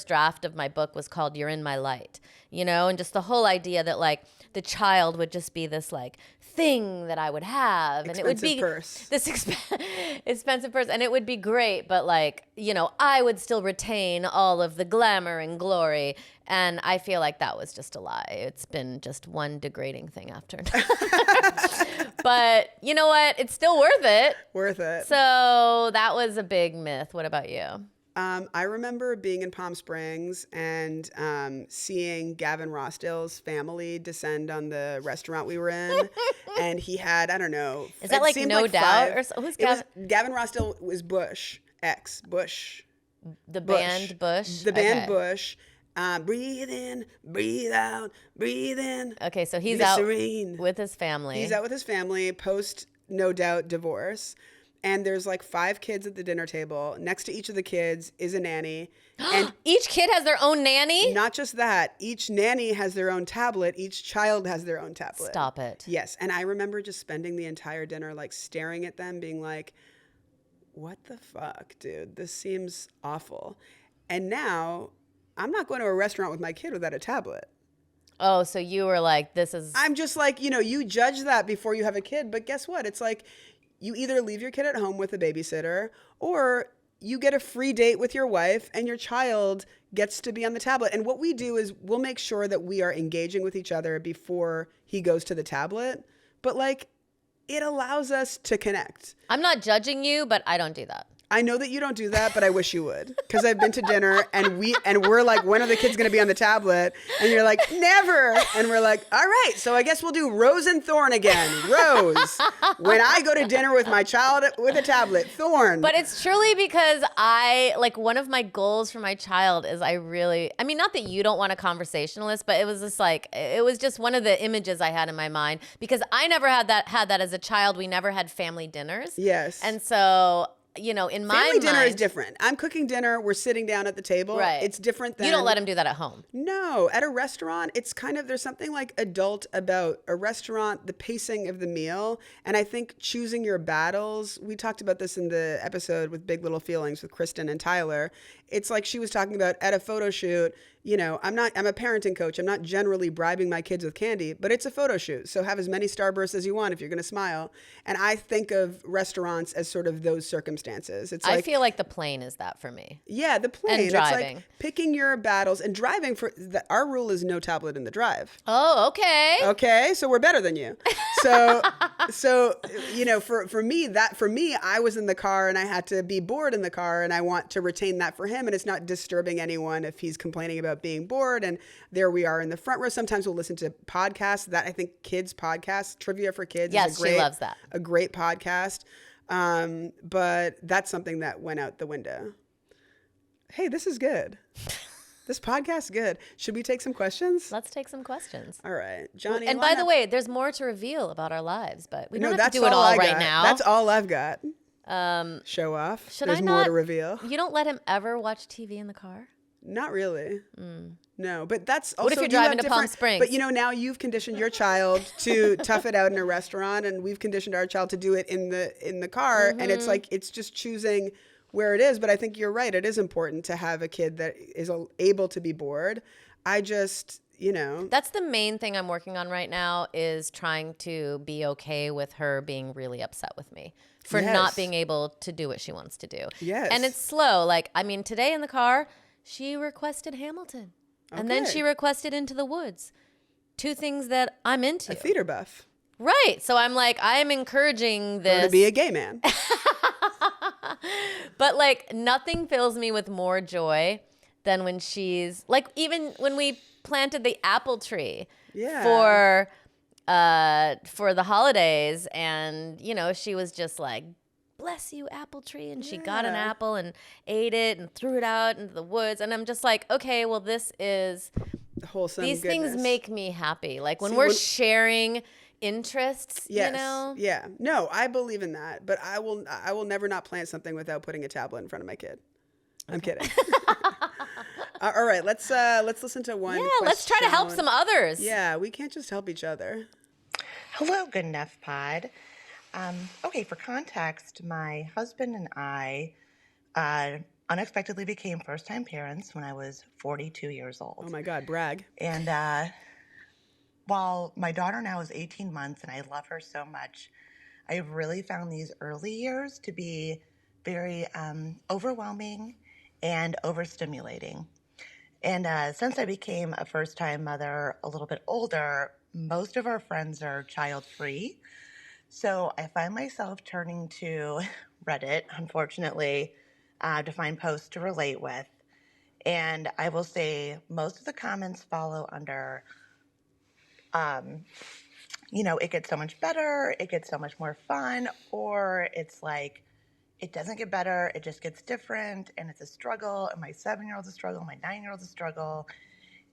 draft of my book was called You're in My Light, and just the whole idea that like the child would just be this like thing that I would have, and it would be this expensive purse, and it would be great, but like, I would still retain all of the glamour and glory, and I feel like that was just a lie. It's been just one degrading thing after another. But you know what? It's still worth it. Worth it. So that was a big myth. What about you? I remember being in Palm Springs and seeing Gavin Rossdale's family descend on the restaurant we were in. And he had, I don't know. Is that like No Doubt? Or so? Who's Gavin? Gavin Rossdale was Bush. The band Bush? The band Bush. Breathe in, breathe out, breathe in. Okay, so he's Glycerine. Out with his family. He's out with his family post No Doubt divorce. And there's like 5 kids at the dinner table. Next to each of the kids is a nanny. And each kid has their own nanny? Not just that. Each nanny has their own tablet. Each child has their own tablet. Stop it. Yes. And I remember just spending the entire dinner like staring at them being like, what the fuck, dude? This seems awful. And now I'm not going to a restaurant with my kid without a tablet. Oh, so you were like, this is... I'm just like, you judge that before you have a kid, but guess what? It's like you either leave your kid at home with a babysitter or you get a free date with your wife and your child gets to be on the tablet. And what we do is we'll make sure that we are engaging with each other before he goes to the tablet. But like, it allows us to connect. I'm not judging you, but I don't do that. I know that you don't do that, but I wish you would. Because I've been to dinner and we're like, when are the kids going to be on the tablet? And you're like, never. And we're like, all right, so I guess we'll do Rose and Thorn again. Rose, when I go to dinner with my child with a tablet, Thorn. But it's truly because one of my goals for my child is not that you don't want a conversationalist, but it was just it was just one of the images I had in my mind because I never had that as a child. We never had family dinners. Yes. And so... in my family dinner mind, is different. I'm cooking dinner. We're sitting down at the table. Right. It's different than... You don't let him do that at home. No. At a restaurant, it's kind of... There's something like adult about a restaurant, the pacing of the meal. And I think choosing your battles... We talked about this in the episode with Big Little Feelings with Kristen and Tyler. It's like she was talking about at a photo shoot... I'm a parenting coach. I'm not generally bribing my kids with candy, but it's a photo shoot. So have as many Starbursts as you want if you're going to smile. And I think of restaurants as sort of those circumstances. It's like, I feel like the plane is that for me. Yeah, the plane. And driving. It's like picking your battles and driving our rule is no tablet in the drive. Oh, okay. Okay, so we're better than you. So for me, I was in the car and I had to be bored in the car and I want to retain that for him. And it's not disturbing anyone if he's complaining about being bored. And there we are in the front row. Sometimes we'll listen to podcasts that I think kids podcasts, Trivia for Kids. Yes, she loves that. A great podcast. But that's something that went out the window. Hey, this is good. This podcast's good. Should we take some questions? Let's take some questions. All right. Johnny. And by the way, there's more to reveal about our lives, but we don't have to do it all all right now. That's all I've got. Show off. There's more to reveal. You don't let him ever watch TV in the car? Not really. No, but that's also... What if you're driving to Palm Springs? But now you've conditioned your child to tough it out in a restaurant, and we've conditioned our child to do it in the car, and it's like it's just choosing where it is. But I think you're right. It is important to have a kid that is able to be bored. I just... That's the main thing I'm working on right now is trying to be okay with her being really upset with me for not being able to do what she wants to do. Yes. And it's slow. Today in the car, she requested Hamilton. Okay. And then she requested Into the Woods. Two things that I'm into. A theater buff. Right. So I'm like, I am encouraging this. Or to be a gay man. But nothing fills me with more joy than when she's even when we planted the apple tree for the holidays, and she was just like, bless you, apple tree, and she got an apple and ate it and threw it out into the woods, and I'm just like, okay, well, this is wholesome. These things make me happy, when we're sharing interests. Yes. Yeah. No, I believe in that, but I will never not plant something without putting a tablet in front of my kid. I'm kidding. All right, let's listen to one. Yeah, let's try to help some others. Yeah, we can't just help each other. Hello, Good Enough Pod. Okay, for context, my husband and I unexpectedly became first-time parents when I was 42 years old. Oh my God, brag. And while my daughter now is 18 months and I love her so much, I've really found these early years to be very overwhelming and overstimulating. And since I became a first-time mother a little bit older, most of our friends are child-free. So I find myself turning to Reddit, unfortunately, to find posts to relate with. And I will say most of the comments follow under, it gets so much better, it gets so much more fun, or it's like, it doesn't get better, it just gets different, and it's a struggle, and my 7-year-old's a struggle, my 9-year-old's a struggle,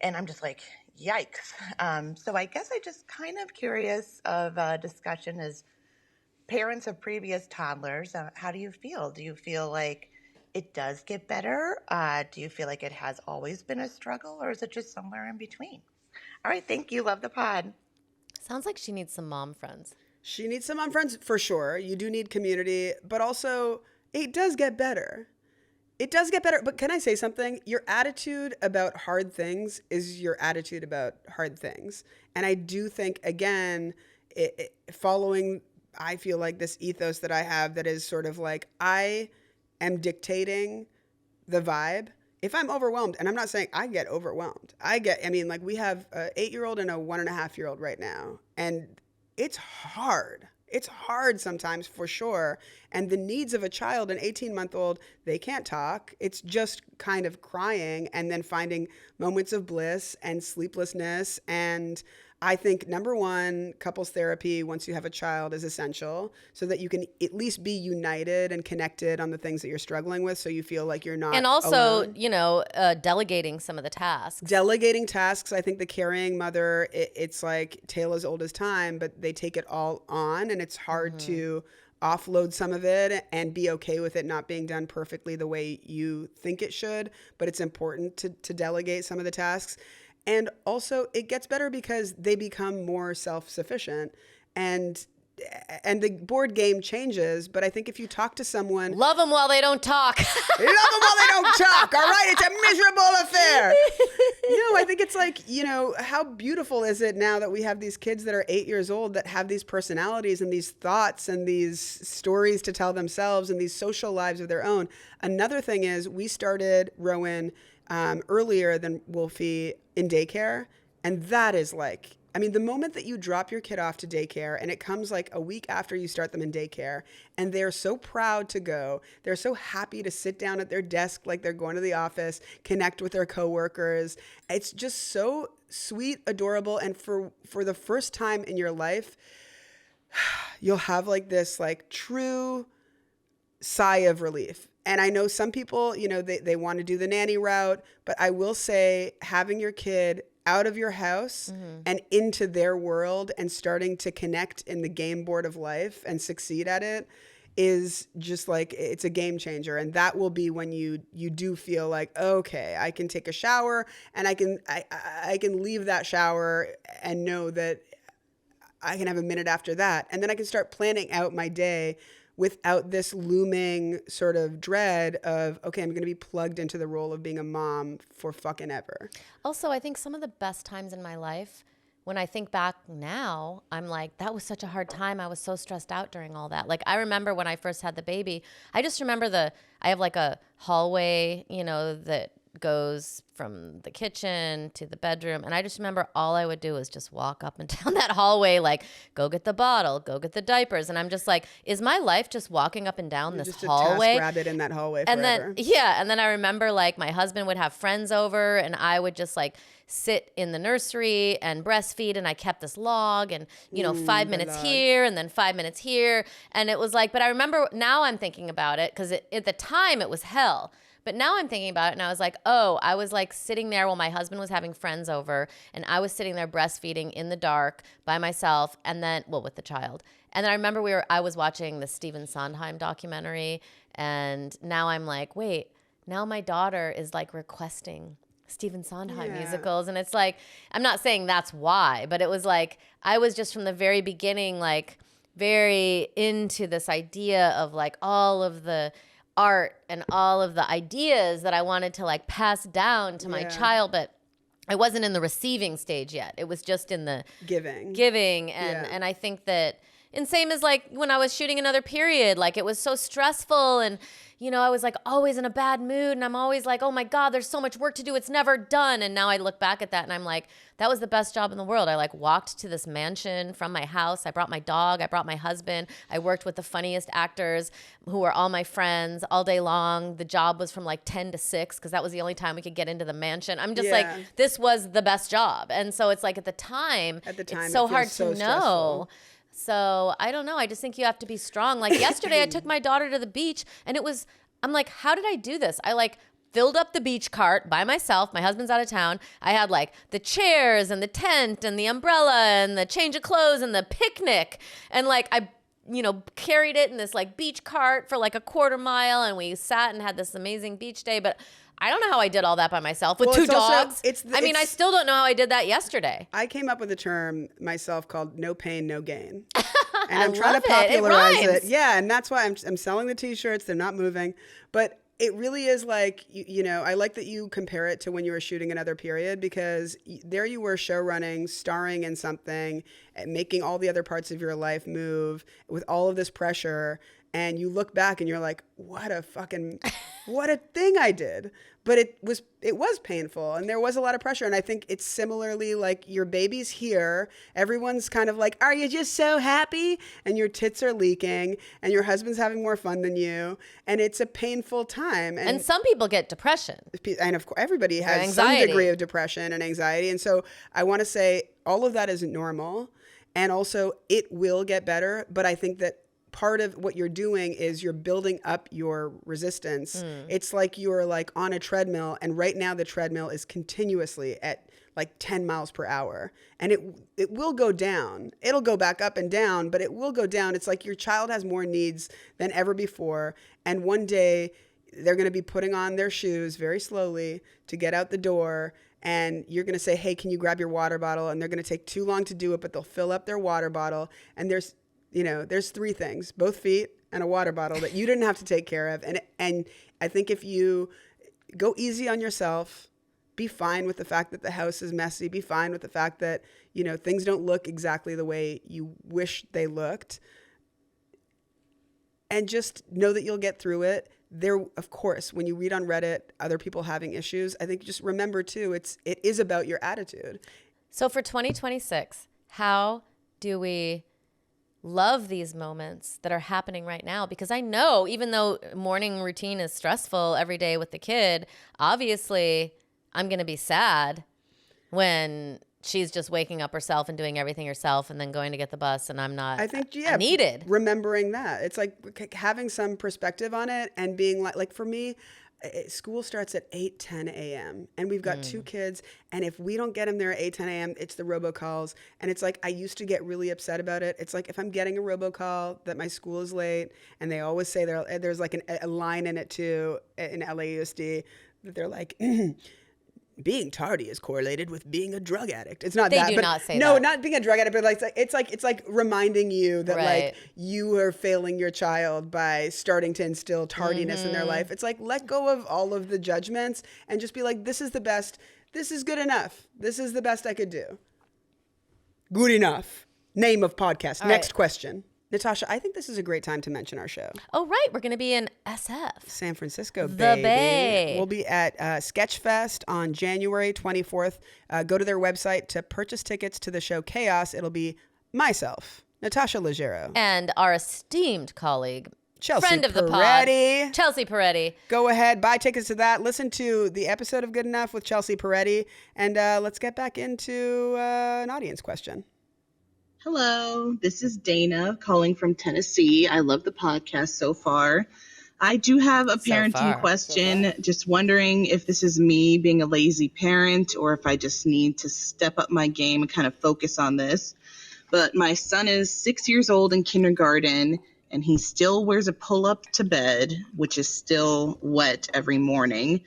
and I'm just like, yikes. So I guess I just kind of curious of a discussion as parents of previous toddlers, how do you feel? Do you feel like it does get better? Do you feel like it has always been a struggle, or is it just somewhere in between? All right, thank you. Love the pod. Sounds like she needs some mom friends. She needs some mom friends for sure. You do need community, but also it does get better. It does get better, but can I say something? Your attitude about hard things is your attitude about hard things. And I do think, again, following, I feel like this ethos that I have that is sort of like, I am dictating the vibe. If I'm overwhelmed, and I'm not saying I get overwhelmed. I mean, like we have an 8-year-old and a 1.5-year-old right now. And it's hard. It's hard sometimes for sure. And the needs of a child, an 18-month-old, they can't talk. It's just kind of crying and then finding moments of bliss and sleeplessness. And I think, number one, couples therapy once you have a child is essential so that you can at least be united and connected on the things that you're struggling with so you feel like you're not And also, alone. Delegating some of the tasks. Delegating tasks. I think the carrying mother, it's like tale as old as time, but they take it all on and it's hard to offload some of it and be okay with it not being done perfectly the way you think it should. But it's important to delegate some of the tasks. And also it gets better because they become more self-sufficient and the board game changes. But I think if you talk to someone, Love them while they don't talk. love them while they don't talk. All right. It's a miserable affair. I think it's like, how beautiful is it now that we have these kids that are 8 years old that have these personalities and these thoughts and these stories to tell themselves and these social lives of their own. Another thing is we started Rowan earlier than Wolfie in daycare. And that is like, the moment that you drop your kid off to daycare and it comes like a week after you start them in daycare and they're so proud to go, they're so happy to sit down at their desk like they're going to the office, connect with their coworkers. It's just so sweet, adorable. And for the first time in your life, you'll have like this like true sigh of relief. And I know some people, they want to do the nanny route, but I will say having your kid out of your house and into their world and starting to connect in the game board of life and succeed at it is just like, it's a game changer. And that will be when you do feel like, okay, I can take a shower and I can leave that shower and know that I can have a minute after that. And then I can start planning out my day without this looming sort of dread of, okay, I'm going to be plugged into the role of being a mom for fucking ever. Also, I think some of the best times in my life, when I think back now, I'm like, that was such a hard time. I was so stressed out during all that. Like, I remember when I first had the baby, I just remember I have like a hallway, that goes from the kitchen to the bedroom. And I just remember all I would do is just walk up and down that hallway, like go get the bottle, go get the diapers. And I'm just like, is my life just walking up and down this just hallway? A TaskRabbit in that hallway and forever. then I remember like my husband would have friends over and I would just like sit in the nursery and breastfeed, and I kept this log and 5 minutes here and then 5 minutes here. And it was like, but I remember now I'm thinking about it because at the time it was hell. But now I'm thinking about it and I was like, oh, I was like sitting there while my husband was having friends over and I was sitting there breastfeeding in the dark by myself and then, with the child. And then I remember I was watching the Stephen Sondheim documentary and now I'm like, wait, now my daughter is like requesting Stephen Sondheim musicals. And it's like, I'm not saying that's why, but it was like, I was just from the very beginning, like very into this idea of like all of the art and all of the ideas that I wanted to like pass down to my child, but I wasn't in the receiving stage yet. It was just in the giving. And I think that, and same as like when I was shooting Another Period, like it was so stressful and I was like always in a bad mood and I'm always like, oh my God, there's so much work to do. It's never done. And now I look back at that and I'm like, that was the best job in the world. I like walked to this mansion from my house. I brought my dog. I brought my husband. I worked with the funniest actors who were all my friends all day long. The job was from like 10 to 6 because that was the only time we could get into the mansion. I'm just like, this was the best job. And so it's like at the time it's so hard to know. Stressful. So I don't know. I just think you have to be strong. Like yesterday I took my daughter to the beach and I'm like, how did I do this? I like filled up the beach cart by myself. My husband's out of town. I had like the chairs and the tent and the umbrella and the change of clothes and the picnic. And like I carried it in this like beach cart for like a quarter mile and we sat and had this amazing beach day. But I don't know how I did all that by myself with two dogs. I still don't know how I did that yesterday. I came up with a term myself called no pain, no gain. And I'm trying to popularize it. Yeah, and that's why I'm selling the T-shirts. They're not moving. But it really is like, you know, I like that you compare it to when you were shooting another period, because there you were show running, starring in something, and making all the other parts of your life move with all of this pressure. And you look back and you're like, what a thing I did. But it was painful, and there was a lot of pressure. And I think it's similarly like your baby's here. Everyone's kind of like, are you just so happy? And your tits are leaking, and your husband's having more fun than you. And it's a painful time. And some people get depression. And of course, everybody has anxiety. some degree of depression and anxiety. And so I want to say all of that is normal. And also it will get better. But I think that part of what you're doing is you're building up your resistance. It's like you're like on a treadmill, and right now the treadmill is continuously at like 10 miles per hour, and it will go down. It'll go back up and down, but it will go down. It's like your child has more needs than ever before, and one day they're going to be putting on their shoes very slowly to get out the door, and you're going to say, hey, can you grab your water bottle? And they're going to take too long to do it, but they'll fill up their water bottle, and there's 3 things: both feet and a water bottle that you didn't have to take care of. And I think if you go easy on yourself, be fine with the fact that the house is messy, be fine with the fact that, you know, things don't look exactly the way you wish they looked, and just know that you'll get through it. There, of course, when you read on Reddit other people having issues, I think just remember too, it is about your attitude. So for 2026, how do we love these moments that are happening right now? Because I know, even though morning routine is stressful every day with the kid, obviously I'm going to be sad when she's just waking up herself and doing everything herself and then going to get the bus, and I'm not needed. Remembering that. It's like having some perspective on it and being like for me, school starts at 8:10 a.m. and we've got 2 kids, and if we don't get them there at 8:10 a.m., it's the robocalls. And it's like, I used to get really upset about it. It's like, if I'm getting a robocall that my school is late, and they always say there's like a line in it too in LAUSD that they're like, being tardy is correlated with being a drug addict. It's not They that. do but not say no, that. not being a drug addict, but it's like reminding you that Right. like you are failing your child by starting to instill tardiness in their life. It's like, let go of all of the judgments and just be like, this is the best. This is good enough. This is the best I could do. Good enough. Name of podcast. All Next right. question. Natasha, I think this is a great time to mention our show. Oh, right. We're going to be in SF. San Francisco, The baby. Bay. We'll be at Sketchfest on January 24th. Go to their website to purchase tickets to the show Chaos. It'll be myself, Natasha Leggero, And our esteemed colleague, Chelsea friend of the Peretti. pod, Chelsea Peretti. Go ahead, buy tickets to that. Listen to the episode of Good Enough with Chelsea Peretti. And let's get back into an audience question. Hello, this is Dana calling from Tennessee. I love the podcast so far. I do have a parenting question. Just wondering if this is me being a lazy parent or if I just need to step up my game and kind of focus on this. But my son is 6 years old in kindergarten, and he still wears a pull-up to bed, which is still wet every morning.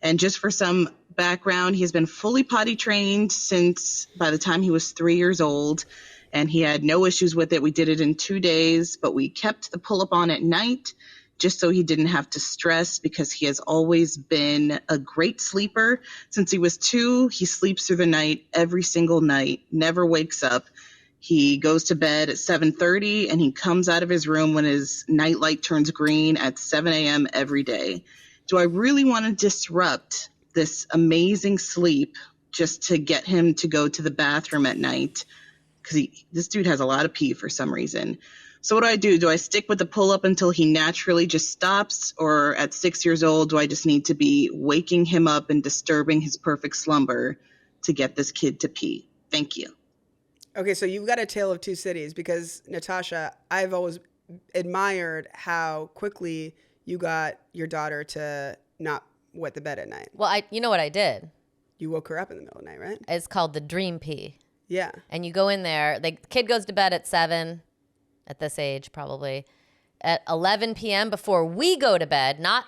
And just for some background, he's been fully potty trained since by the time he was 3 years old. And he had no issues with it. We did it in 2 days, but we kept the pull-up on at night just so he didn't have to stress, because he has always been a great sleeper. Since he was 2, he sleeps through the night every single night, never wakes up. He goes to bed at 7:30, and he comes out of his room when his nightlight turns green at 7 a.m. every day. Do I really want to disrupt this amazing sleep just to get him to go to the bathroom at night? Because this dude has a lot of pee for some reason. So what do? Do I stick with the pull-up until he naturally just stops? Or at 6 years old, do I just need to be waking him up and disturbing his perfect slumber to get this kid to pee? Thank you. Okay, so you've got a tale of 2 cities, because Natasha, I've always admired how quickly you got your daughter to not wet the bed at night. Well, you know what I did? You woke her up in the middle of the night, right? It's called the dream pee. Yeah. And you go in there, the kid goes to bed at 7, at this age probably, at 11 p.m. before we go to bed, not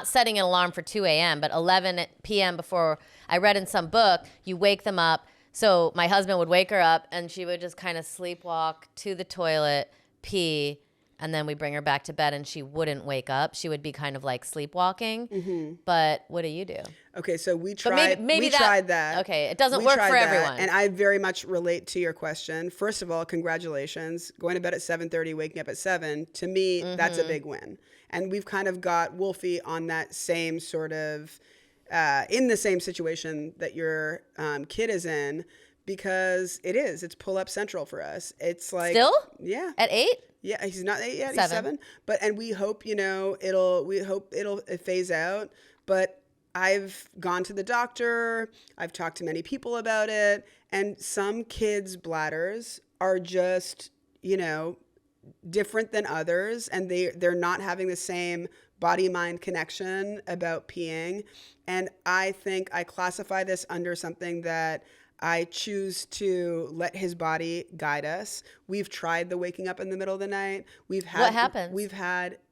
setting an alarm for 2 a.m., but 11 p.m. before. I read in some book, you wake them up. So my husband would wake her up, and she would just kind of sleepwalk to the toilet, pee, and then we bring her back to bed and she wouldn't wake up. She would be kind of like sleepwalking. But what do you do? Okay, so we But tried. maybe we tried that. Okay, it doesn't We work tried for that, everyone. and I very much relate to your question. First of all, congratulations. Going to bed at 7:30, waking up at 7. To me, that's a big win. And we've kind of got Wolfie on that same sort of, in the same situation that your kid is in, because it's pull-up central for us. It's like. Still? Yeah. At 8? Yeah, he's not 8 yet. 7. He's 7. And we hope, it'll phase out. But I've gone to the doctor. I've talked to many people about it. And some kids' bladders are just, different than others. And they're not having the same body-mind connection about peeing. And I think I classify this under something that I choose to let his body guide us. We've tried the waking up in the middle of the night. What happens?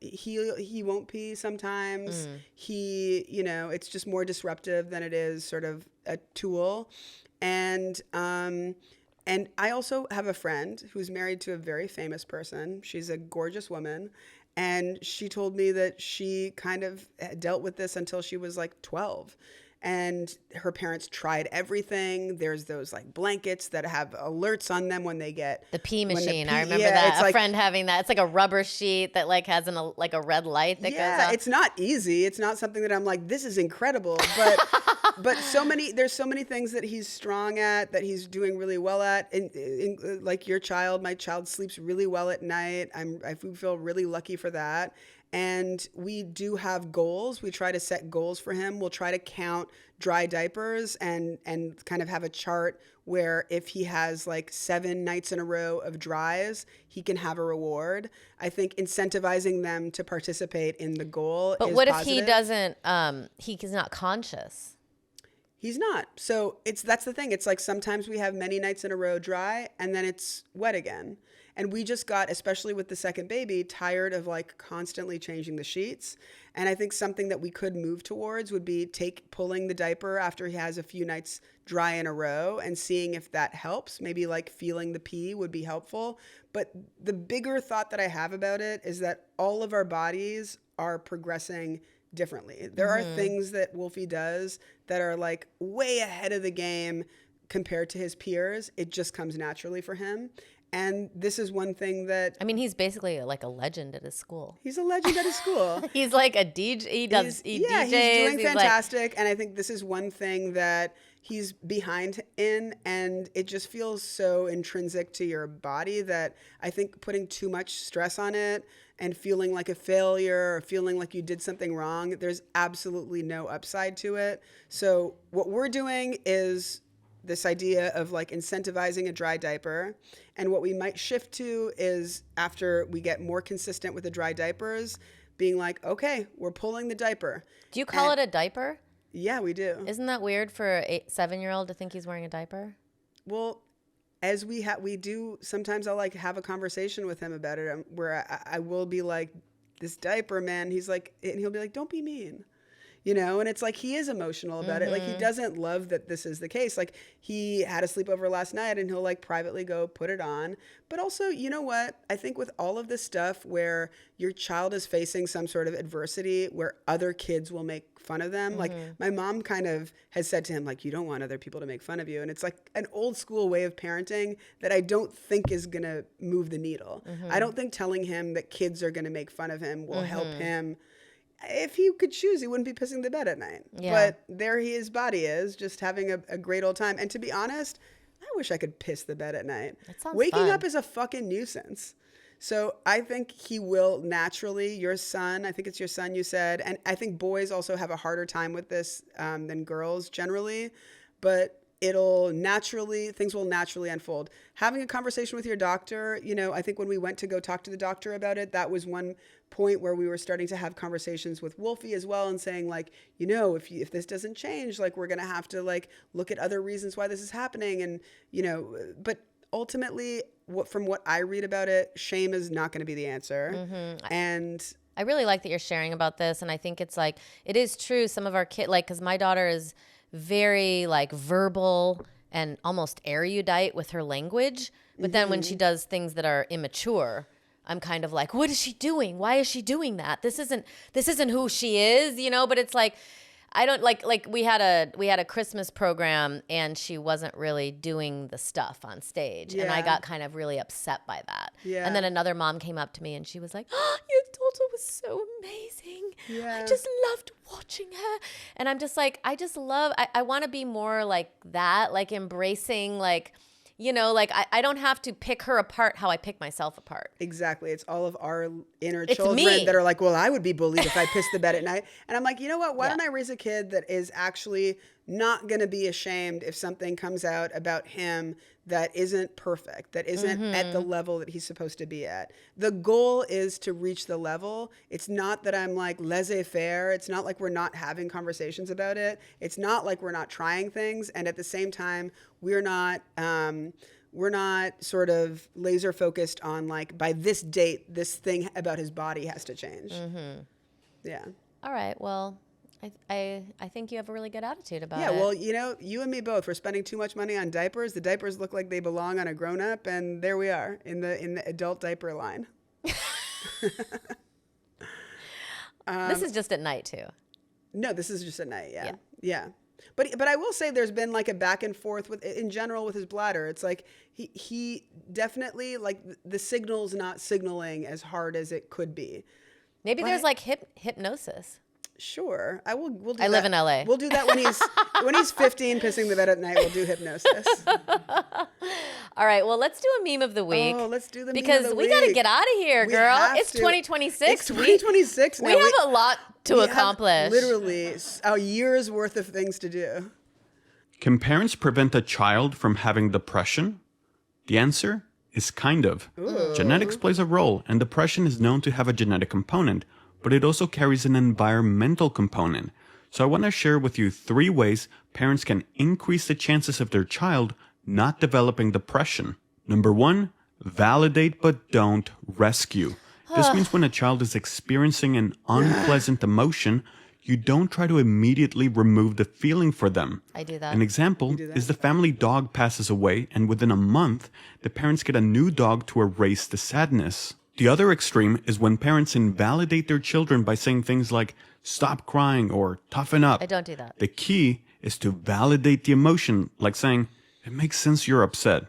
He won't pee sometimes. It's just more disruptive than it is sort of a tool. And I also have a friend who's married to a very famous person. She's a gorgeous woman. And she told me that she kind of dealt with this until she was like 12. And her parents tried everything. There's those like blankets that have alerts on them when they get the pee machine. I remember that. A friend having that. It's like a rubber sheet that like has a red light that goes on. It's not easy. It's not something that I'm like, this is incredible. But there's so many things that he's strong at, that he's doing really well at. And like your child, my child sleeps really well at night. I feel really lucky for that. And we do have goals. We try to set goals for him. We'll try to count dry diapers and kind of have a chart where if he has like 7 nights in a row of dries, he can have a reward. I think incentivizing them to participate in the goal But is what positive. if he doesn't, he's not conscious? He's not. So that's the thing. It's like sometimes we have many nights in a row dry and then it's wet again. And we just got, especially with the second baby, tired of like constantly changing the sheets. And I think something that we could move towards would be pulling the diaper after he has a few nights dry in a row and seeing if that helps. Maybe like feeling the pee would be helpful. But the bigger thought that I have about it is that all of our bodies are progressing differently. There are things that Wolfie does that are like way ahead of the game compared to his peers. It just comes naturally for him. And this is one thing that... I mean, he's basically like a legend at his school. He's a legend at his school. He's like a DJ. He DJs. He's doing fantastic. And I think this is one thing that he's behind in. And it just feels so intrinsic to your body that I think putting too much stress on it and feeling like a failure or feeling like you did something wrong, there's absolutely no upside to it. So what we're doing is this idea of like incentivizing a dry diaper. And what we might shift to is after we get more consistent with the dry diapers, being like, okay, we're pulling the diaper. Do you call it a diaper? Yeah, we do. Isn't that weird for a 7-year-old to think he's wearing a diaper? Well, as we do, sometimes I'll like have a conversation with him about it where I will be like, this diaper, man. He's like, and he'll be like, don't be mean. And it's like he is emotional about it. Like he doesn't love that this is the case. Like he had a sleepover last night and he'll like privately go put it on. But also, you know what? I think with all of this stuff where your child is facing some sort of adversity where other kids will make fun of them. Like my mom kind of has said to him, like, you don't want other people to make fun of you. And it's like an old school way of parenting that I don't think is going to move the needle. I don't think telling him that kids are going to make fun of him will help him. If he could choose, he wouldn't be pissing the bed at night. Yeah. But there his body is, just having a great old time. And to be honest, I wish I could piss the bed at night. That sounds Waking fun. up is a fucking nuisance. So I think he will naturally, your son, I think it's your son you said, and I think boys also have a harder time with this than girls generally, but things will naturally unfold. Having a conversation with your doctor, I think when we went to go talk to the doctor about it, that was one point where we were starting to have conversations with Wolfie as well and saying like, if this doesn't change, like we're going to have to like look at other reasons why this is happening. And, but ultimately from what I read about it, shame is not going to be the answer. And I really like that you're sharing about this. And I think it's like, it is true. Some of our kids, like, cause my daughter is very like verbal and almost erudite with her language. But then when she does things that are immature, I'm kind of like, what is she doing? Why is she doing that? This isn't who she is, you know, but it's like, I don't like we had a Christmas program and she wasn't really doing the stuff on stage. And I got kind of really upset by that. Yeah. And then another mom came up to me and she was like, oh, your daughter was so amazing. Yeah. I just loved watching her. And I'm just like, I want to be more like that, like embracing, like, you know, like I don't have to pick her apart how I pick myself apart. Exactly. It's all of our inner It's children me. that are like, well, I would be bullied if I pissed the bed at night. And I'm like, you know what? Why don't I raise a kid that is actually not going to be ashamed if something comes out about him that isn't perfect, that isn't at the level that he's supposed to be at. The goal is to reach the level. It's not that I'm like laissez-faire. It's not like we're not having conversations about it. It's not like we're not trying things. And at the same time, we're not sort of laser focused on like, by this date, this thing about his body has to change. Yeah. All right. Well, I think you have a really good attitude about it. Yeah, well, you know, you and me both. We're spending too much money on diapers. The diapers look like they belong on a grown-up, and there we are in the adult diaper line. This is just at night too. No, this is just at night. Yeah. But I will say there's been like a back and forth in general with his bladder. It's like he definitely, like, the signal's not signaling as hard as it could be. Maybe there's like hypnosis. Sure, we'll do. I live in LA. We'll do that when he's 15, pissing the bed at night. We'll do hypnosis. All right, well, let's do a meme of the week. Oh, let's do the meme because of the we got to week. get out of here, We girl. have It's to. 2026. It's 2026 now. We have a lot to we have accomplish. literally a year's worth of things to do. Can parents prevent a child from having depression? The answer is kind of. Genetics plays a role, and depression is known to have a genetic component, but it also carries an environmental component. So I want to share with you 3 ways parents can increase the chances of their child not developing depression. Number 1, validate but don't rescue. This means when a child is experiencing an unpleasant emotion, you don't try to immediately remove the feeling for them. I do that. An example is the family dog passes away, and within a month, the parents get a new dog to erase the sadness. The other extreme is when parents invalidate their children by saying things like, stop crying or toughen up. I don't do that. The key is to validate the emotion, like saying, it makes sense you're upset,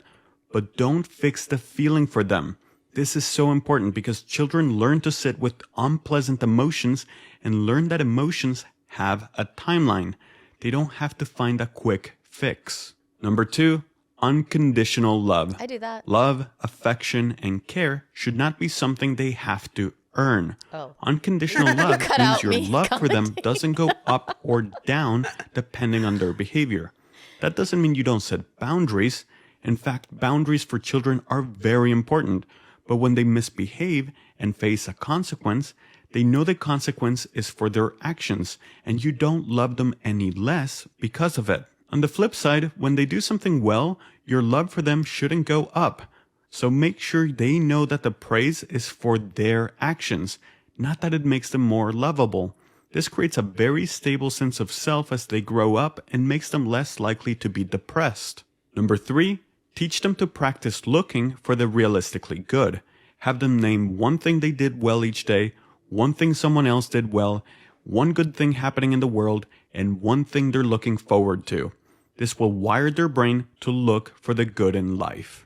but don't fix the feeling for them. This is so important because children learn to sit with unpleasant emotions and learn that emotions have a timeline. They don't have to find a quick fix. Number 2, unconditional love. I do that. Love, affection, and care should not be something they have to earn. Oh. Unconditional love Cut means out your me love for them commenting. doesn't go up or down depending on their behavior. That doesn't mean you don't set boundaries. In fact, boundaries for children are very important. But when they misbehave and face a consequence, they know the consequence is for their actions, and you don't love them any less because of it. On the flip side, when they do something well, your love for them shouldn't go up. So make sure they know that the praise is for their actions, not that it makes them more lovable. This creates a very stable sense of self as they grow up and makes them less likely to be depressed. Number 3, teach them to practice looking for the realistically good. Have them name one thing they did well each day, one thing someone else did well, one good thing happening in the world, and one thing they're looking forward to. This will wire their brain to look for the good in life.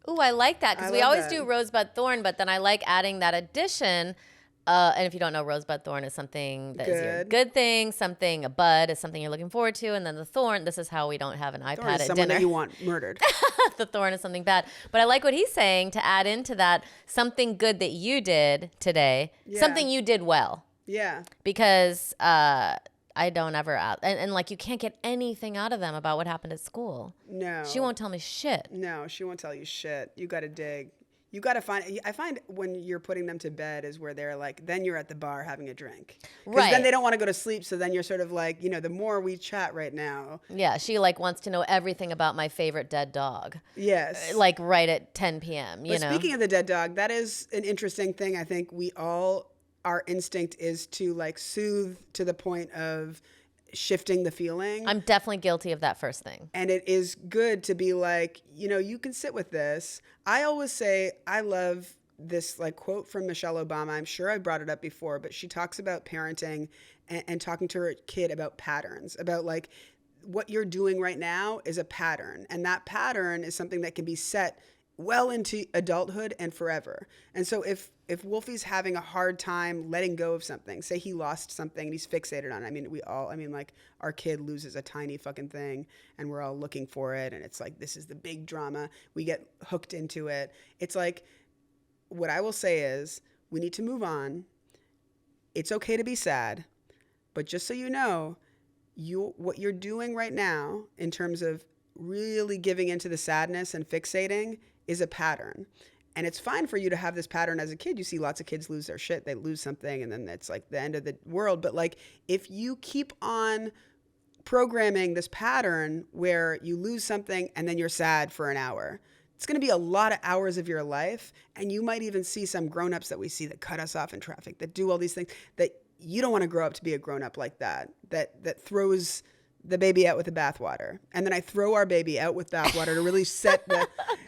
Ooh, I like that because I we love always that. do rosebud thorn, but then I like adding that addition. And if you don't know, rosebud thorn is something that is your Good. good thing. Something, a bud is something you're looking forward to. And then the thorn, this is how we don't have an Or iPad at someone dinner. that you want murdered. The thorn is something bad. But I like what he's saying to add into that something good that you did today, Yeah. something you did well. Yeah. Because I don't ever, and like you can't get anything out of them about what happened at school. No. She won't tell me shit. No, she won't tell you shit. You got to dig. You got to find. I find when you're putting them to bed is where they're like, then you're at the bar having a drink. Because Right. then they don't want to go to sleep. So then you're sort of like, you know, the more we chat right now. Yeah, she like wants to know everything about my favorite dead dog. Yes. Like right at 10 p.m., you But know? speaking of the dead dog, that is an interesting thing. I think our instinct is to like soothe to the point of shifting the feeling. I'm definitely guilty of that first thing. And it is good to be like, you know, you can sit with this. I always say I love this like quote from Michelle Obama. I'm sure I brought it up before, but she talks about parenting and talking to her kid about patterns, about like what you're doing right now is a pattern. And that pattern is something that can be set well into adulthood and forever. And so if Wolfie's having a hard time letting go of something, say he lost something and he's fixated on it. Like our kid loses a tiny fucking thing and we're all looking for it. And it's like, this is the big drama. We get hooked into it. It's like, what I will say is we need to move on. It's okay to be sad, but just so you know, what you're doing right now in terms of really giving into the sadness and fixating is a pattern. And it's fine for you to have this pattern as a kid. You see lots of kids lose their shit. They lose something and then it's like the end of the world. But like if you keep on programming this pattern where you lose something and then you're sad for an hour, it's going to be a lot of hours of your life. And you might even see some grown-ups that we see that cut us off in traffic, that do all these things, that you don't want to grow up to be a grown-up like that throws the baby out with the bathwater. And then I throw our baby out with bathwater to really set the...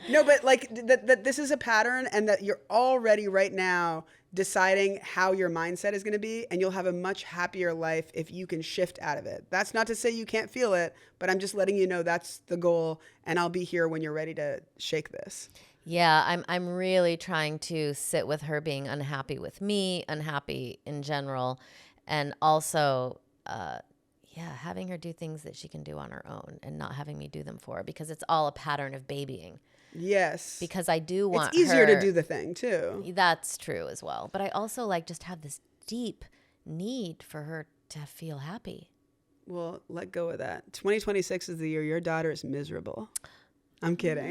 No, but like that this is a pattern and that you're already right now deciding how your mindset is going to be, and you'll have a much happier life if you can shift out of it. That's not to say you can't feel it, but I'm just letting you know that's the goal, and I'll be here when you're ready to shake this. Yeah, I'm really trying to sit with her being unhappy with me, unhappy in general, and also having her do things that she can do on her own and not having me do them for her, because it's all a pattern of babying. Yes. Because I do want it's easier to do the thing too. That's true as well. But I also like just have this deep need for her to feel happy. Well, let go of that. 2026 is the year your daughter is miserable. I'm kidding.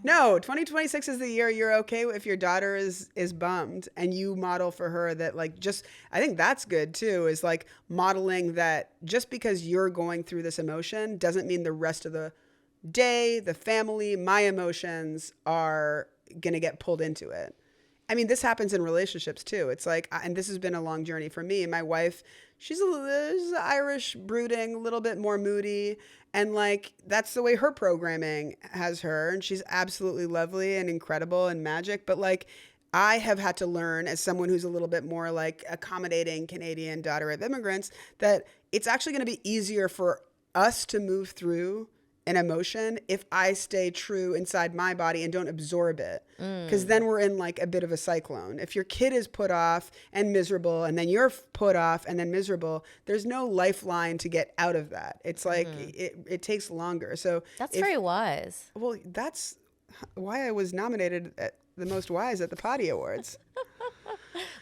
No, 2026 is the year you're okay if your daughter is bummed, and you model for her that like just, I think that's good too, is like modeling that just because you're going through this emotion doesn't mean the rest of the day, the family, my emotions are going to get pulled into it. I mean, this happens in relationships too. It's like, and this has been a long journey for me. My wife, she's Irish, brooding, a little bit more moody. And like, that's the way her programming has her. And she's absolutely lovely and incredible and magic. But like, I have had to learn as someone who's a little bit more like accommodating Canadian daughter of immigrants, that it's actually going to be easier for us to move through an emotion if I stay true inside my body and don't absorb it. Because then we're in like a bit of a cyclone. If your kid is put off and miserable, and then you're put off and then miserable, there's no lifeline to get out of that. It's like it takes longer. So that's very wise. Well, that's why I was nominated at the most wise at the Potty Awards.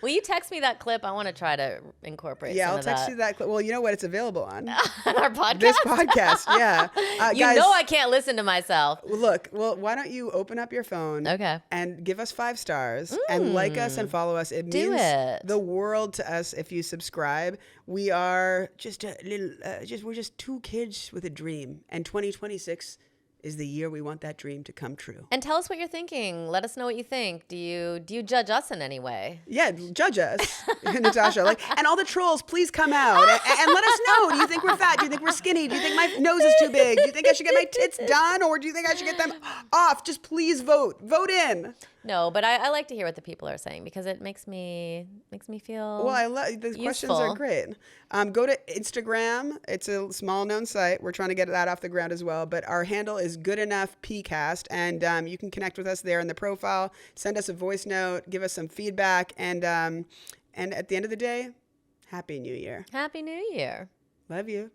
Will you text me that clip? I want to try to incorporate some I'll of text that. you that clip. Well, you know what? It's available on our podcast. This podcast, yeah. Guys, I can't listen to myself. Look, why don't you open up your phone and give us 5 stars and like us and follow us. It means the world to us if you subscribe. We are just a little, we're just 2 kids with a dream, and 2026 is the year we want that dream to come true. And tell us what you're thinking. Let us know what you think. Do you judge us in any way? Yeah, judge us, Natasha. And all the trolls, please come out and let us know. Do you think we're fat? Do you think we're skinny? Do you think my nose is too big? Do you think I should get my tits done, or do you think I should get them off? Just please vote. Vote in. No, but I like to hear what the people are saying, because it makes me feel Well, I love the questions are great. Go to Instagram. It's a small known site. We're trying to get that off the ground as well. But our handle is Good Enough PCast, and you can connect with us there in the profile. Send us a voice note. Give us some feedback, and at the end of the day, Happy New Year. Happy New Year. Love you.